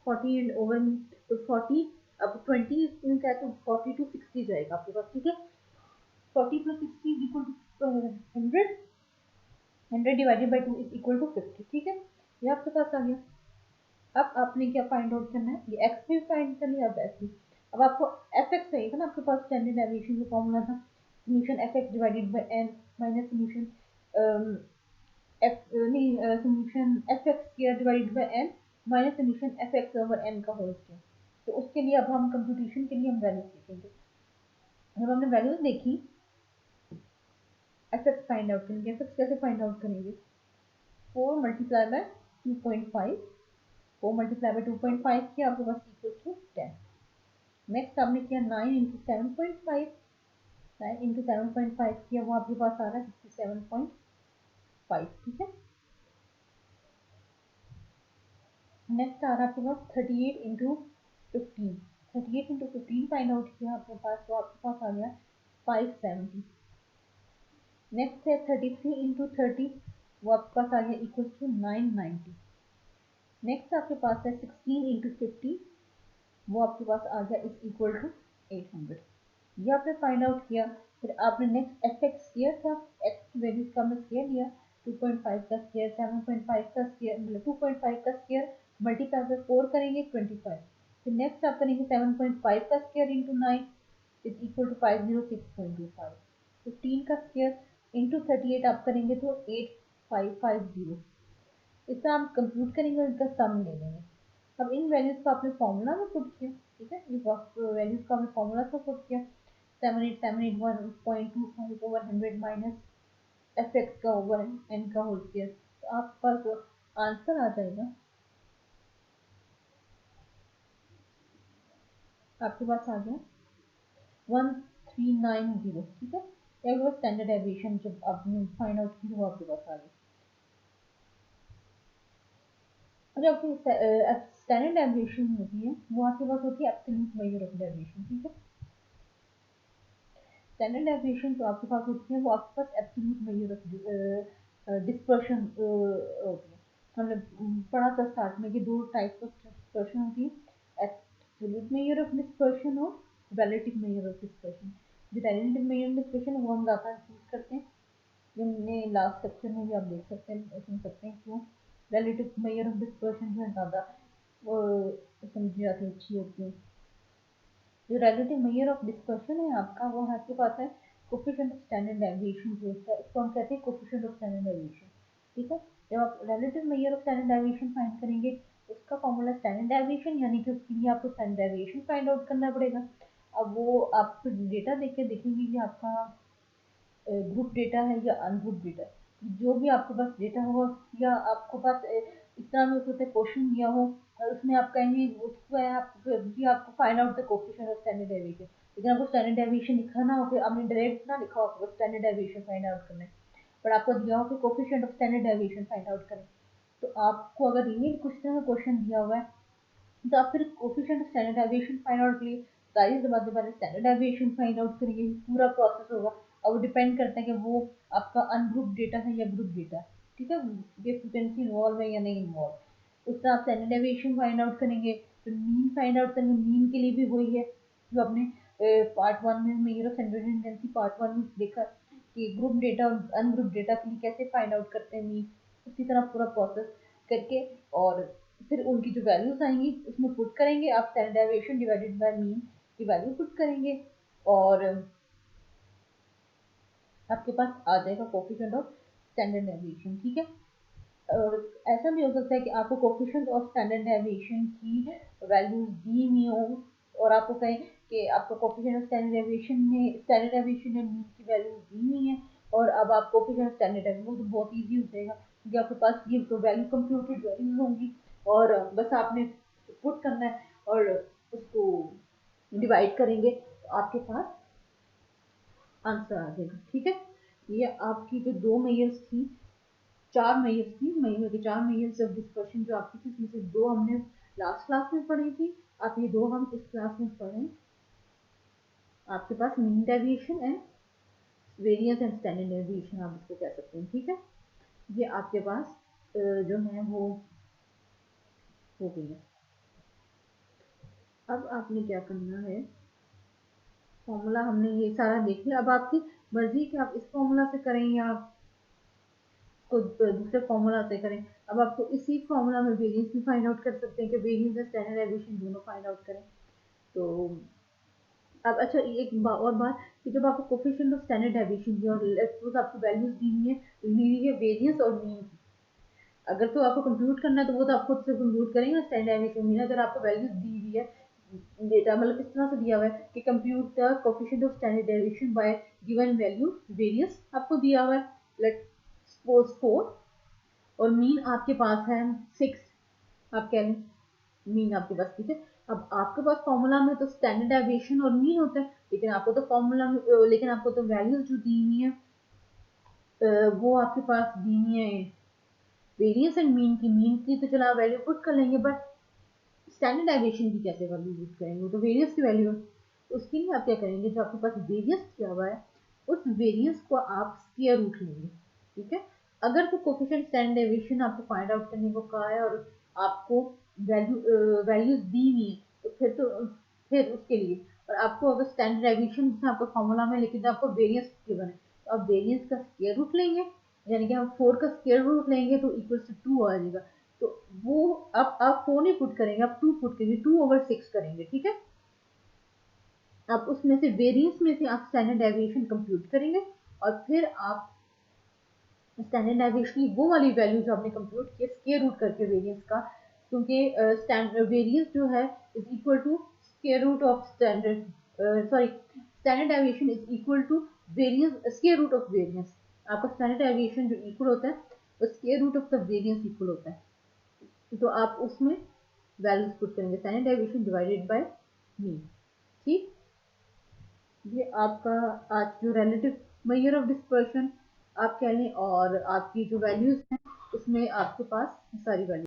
40 एंड ओवर में तो 40, अब 20 क्या है तो 40 to 60 जाएगा आपके पास। ठीक है, 40 plus 60 is equal to 100, 100 divided by 2 is equal to 50। ठीक है, ये आपके पास आ गया। अब आपने क्या फाइंड आउट करना है, ये एक्स भी फाइंड कर लिया, अब एफ भी। अब आपको एफ एक्स चाहिए था ना, आपके पास स्टैंडर्ड डेविएशन का फॉर्मूला था summation F X divided by N minus summation F नहीं summation F X square divided by N minus summation F X over N का होल स्क्वायर। तो उसके लिए अब हम कंप्यूटेशन के लिए हम वैल्यूज देखेंगे। जब हमने वैल्यूज देखी एफ एक्स फाइंड आउट करेंगे। एफ एक्स कैसे फाइंड आउट करेंगे, 4 मल्टीप्लाई बाय 2.5, 4 मल्टीप्लाई बाय 2.5 किया आपके पास इक्वल टू 10। नेक्स्ट आपने किया 9 इंटू 7.5, 9 इंटू 7.5 किया, वो आपके पास आ रहा है 67.5। ठीक है, नेक्स्ट आ रहा है आपके पास 38 इंटू 15, 38 इंटू 15 फाइंड आउट किया आपके पास, तो आपके पास आ गया 570। नेक्स्ट है 33 इंटू 30, वो आपके पास आ गया इक्वल टू 990। नेक्स्ट आपके पास है 16 इंटू 50, वो आपके पास आ गया इज इक्वल टू 800। ये आपने फाइंड आउट किया। फिर आपने नेक्स्ट एफ एक्स स्क्वायर था, एक्स की वैल्यूज का हमने स्क्वायर लिया, 2.5 का स्क्वायर, 7.5 का स्क्वायर, मतलब 2.5 का स्क्वायर मल्टीप्लाई बाय 4 करेंगे 25। फिर नेक्स्ट आप करेंगे 7.5 का square into 9 is equal to 506.25। 15 का स्क्वायर इंटू 38 आप करेंगे तो 8550। इसका हम कंप्यूट करेंगे और इनका सम ले लेंगे। अब इन वैल्यूज को आपने फॉर्मूला में पुट किया। ठीक है, इस वैल्यूज को आपने फॉर्मूला में पुट किया, 78781.25 ओवर 100 माइनस एफ एक्स का ओवर एन का होल स्क्वायर, तो आपके पास आंसर आ जाएगा, आपके पास आ गया 1390। ठीक है, या वो स्टैंडर्ड डेविएशन जब आपने फाइंड आउट की वो आपके पास आ गई। और जो आपकी स्टैंडर्ड डेविएशन होती है वो आपके पास होती है एब्सोल्यूट मेजर ऑफ डेविएशन, ठीक है। स्टैंडर्ड डेविएशन जो आपके पास होती है वो आपके पास एब्सोल्यूट मेजर ऑफ डिस्पर्शन होती है। हमने पढ़ा था स्टार्ट में कि दो टाइप्स ऑफ डिस्पर्शन होती है, एब्सोल्यूट मेजर ऑफ डिस्पर्शन और रिलेटिव मेजर ऑफ डिस्पर्शन। जो रिलेटिव मेजर ऑफ डिस्पर्शन वो हम ज़्यादा यूज करते हैं, जो हमने लास्ट लेक्चर में भी आप देख सकते हैं, सुन सकते हैं क्यों रिलेटिव मेजर ऑफ डिस्पर्शन जो है ज़्यादा समझी जाती अच्छी होती है। जो रिलेटिव मेजर ऑफ डिस्पर्शन है आपका वो आपके पास है कोफिशिएंट ऑफ स्टैंडर्ड डेविएशन जो होता है, इसको हम कहते हैं कोफिशिएंट ऑफ स्टैंडर्ड डेविएशन, ठीक है। जब आप relative measure of standard deviation find करेंगे उसका फॉर्मूला स्टैंडर्ड डेविएशन, यानी कि उसके लिए आपको स्टैंडर्ड डेविएशन फाइंड आउट करना पड़ेगा। अब वो आप डेटा देख के देखेंगे कि आपका ग्रुप डेटा है या अनग्रुप डेटा, जो भी आपके पास डेटा हो या आपके पास इस तरह में उसमें क्वेश्चन दिया हो और उसमें आप कहेंगे उसको है आपको find out the coefficient of standard deviation, लेकिन आपको स्टैंडर्ड डेविएशन लिखा ना हो कि आपने डायरेक्ट ना लिखा हो आपको स्टैंडर्ड डेविएशन फाइंड आउट करना है, पर आपको दिया हो कि coefficient of standard deviation find out करें। तो आपको अगर ये कुछ तरह का क्वेश्चन दिया हुआ है तो आप फिर coefficient of standard deviation find out के लिए जाहिर सी बात है पहले स्टैंडर्ड डेविएशन फाइंड आउट करेंगे, पूरा प्रोसेस होगा और वो डिपेंड करता है कि वो आपका अनग्रुप डेटा है या ग्रुप डेटा है, ठीक है, ये फ्रीक्वेंसी इन्वॉल्व है या नहीं इन्वॉल्व। उससे आप स्टैंडर्ड डेविएशन फाइंड आउट करेंगे, फिर मीन फाइंड आउट करेंगे, मीन के लिए भी वही है जो आपने पार्ट 1 में measure of central tendency part 1 में देखा कि ग्रुप डेटा और अनग्रुप डेटा के लिए कैसे फाइंड आउट करते हैं मीन, उसी तरह पूरा प्रोसेस करके और फिर उनकी जो वैल्यूज आएंगी उसमें पुट करेंगे, आप standard deviation divided by mean की वैल्यू पुट करेंगे और आपके पास आ जाएगा कोफिशिएंट ऑफ स्टैंडर्ड डेविएशन, ठीक है। और ऐसा भी हो सकता है कि आपको कोफिशिएंट ऑफ स्टैंडर्ड डेविएशन की वैल्यूज दी नहीं हो और आपको कहें कि आपको कोफिशिएंट ऑफ स्टैंडर्ड डेविएशन में मीन की वैल्यूज दी नहीं है और अब आप कोफिशिएंट ऑफ स्टैंडर्ड डेविएशन, वो तो बहुत ईजी हो जाएगा क्योंकि आपके पास ये तो वैल्यू कंप्यूटेड वैल्यूज होंगी और बस आपने पुट करना है और उसको डिवाइड करेंगे तो आपके पास आंसर आ जाएगा, ठीक है। ये आपकी जो दो मेजर्स थी, चार मेजर्स थी, महीने के चार मेजर्स ऑफ डिस्कशन जो आपकी थी, इसमें से दो हमने लास्ट क्लास में पढ़ी थी, अब ये दो हम इस क्लास में पढ़ें। आपके पास mean deviation and variance and standard deviation आप इसको कह सकते हैं, ठीक है। ये आपके पास जो है वो हो गई है। अब आपने क्या करना है, फॉर्मूला हमने ये सारा देख लिया, अब आपकी मर्जी कि आप इस फॉर्मूला से करें या आप को दूसरे फॉर्मूला से करें। अब आपको इसी फॉर्मूला में वेरिएंस भी फाइंड आउट कर सकते हैं कि वेरिएंस और स्टैंडर्ड डेविएशन दोनों फाइंड आउट करें। तो अब अच्छा एक और बात कि जब आपको कोफिशिएंट ऑफ स्टैंडर्ड डेविएशन दी और सपोज आपको वैल्यूज दी है वेरिएंस और मीन, अगर तो आपको कंप्यूट करना है तो वो तो आप खुद से कंप्यूट करेंगे स्टैंडर्ड डेविएशन मीन। अगर आपको वैल्यूज दी हुई है डेटा मतलब इस तरह से दिया हुआ है कि compute the coefficient of standard deviation bye given value variance आपको दिया हुआ है लेट्स सपोज 4 और मीन आपके पास है 6, आप कह लें मीन आपके पास, ठीक है। अब आपके पास फॉर्मूला में तो स्टैंडर्ड डेविएशन और मीन होता है, लेकिन आपको तो फॉर्मूला में लेकिन आपको तो वैल्यूज जो दी हुई है वो आपके पास दी हुई है वेरिएंस एंड मीन की तो चलो आप वैल्यू पुट कर लेंगे, बट स्टैंडर्ड डेविएशन की कैसे वैल्यू यूज करेंगे, वो तो वेरिएंस की वैल्यू है। उसके लिए आप क्या करेंगे, जो आपके पास वेरिएंस दिया हुआ है उस वेरिएंस को आप स्क्वायर रूट लेंगे, ठीक है। अगर तो कोफिशिएंट स्टैंडर्ड डेविएशन आपको फाइंड आउट करने को कहा है और आपको वैल्यूज दी हुई है तो फिर उसके लिए, और आपको अगर स्टैंडर्ड डेविएशन जैसे आपको फॉर्मूला में लेकिन आपको वेरिएंस गिवन है तो आप वेरिएंस का स्क्वायर रूट लेंगे, यानी कि हम 4 का स्क्वायर रूट लेंगे तो इक्वल टू 2 आ जाएगा। तो वो आप 4 नहीं पुट करेंगे, आप 2 पुट करेंगे, 2/6 करेंगे, ठीक है। अब उसमें से वेरिएंस में से आप स्टैंडर्ड डेविएशन कंप्यूट करेंगे और फिर आप स्टैंडर्ड डेविएशन की वो वाली वैल्यू जो आपने कंप्यूट किया स्क्वायर रूट करके वेरिएंस का, क्योंकि स्टैंडर्ड वेरिएंस जो है is equal to square root of standard deviation is equal to variance square root of variance. आपका स्टैंडर्ड डेविएशन जो इक्वल होता है वो square root of the variance equal होता है, तो आप उसमें वैल्यूज पुट करेंगे standard deviation divided by mean, ठीक। ये आपका आज जो रिलेटिव मेजर ऑफ डिस्पर्शन आप कह लें, और आपकी जो वैल्यूज हैं उसमें आपके पास सारी वैल्यूज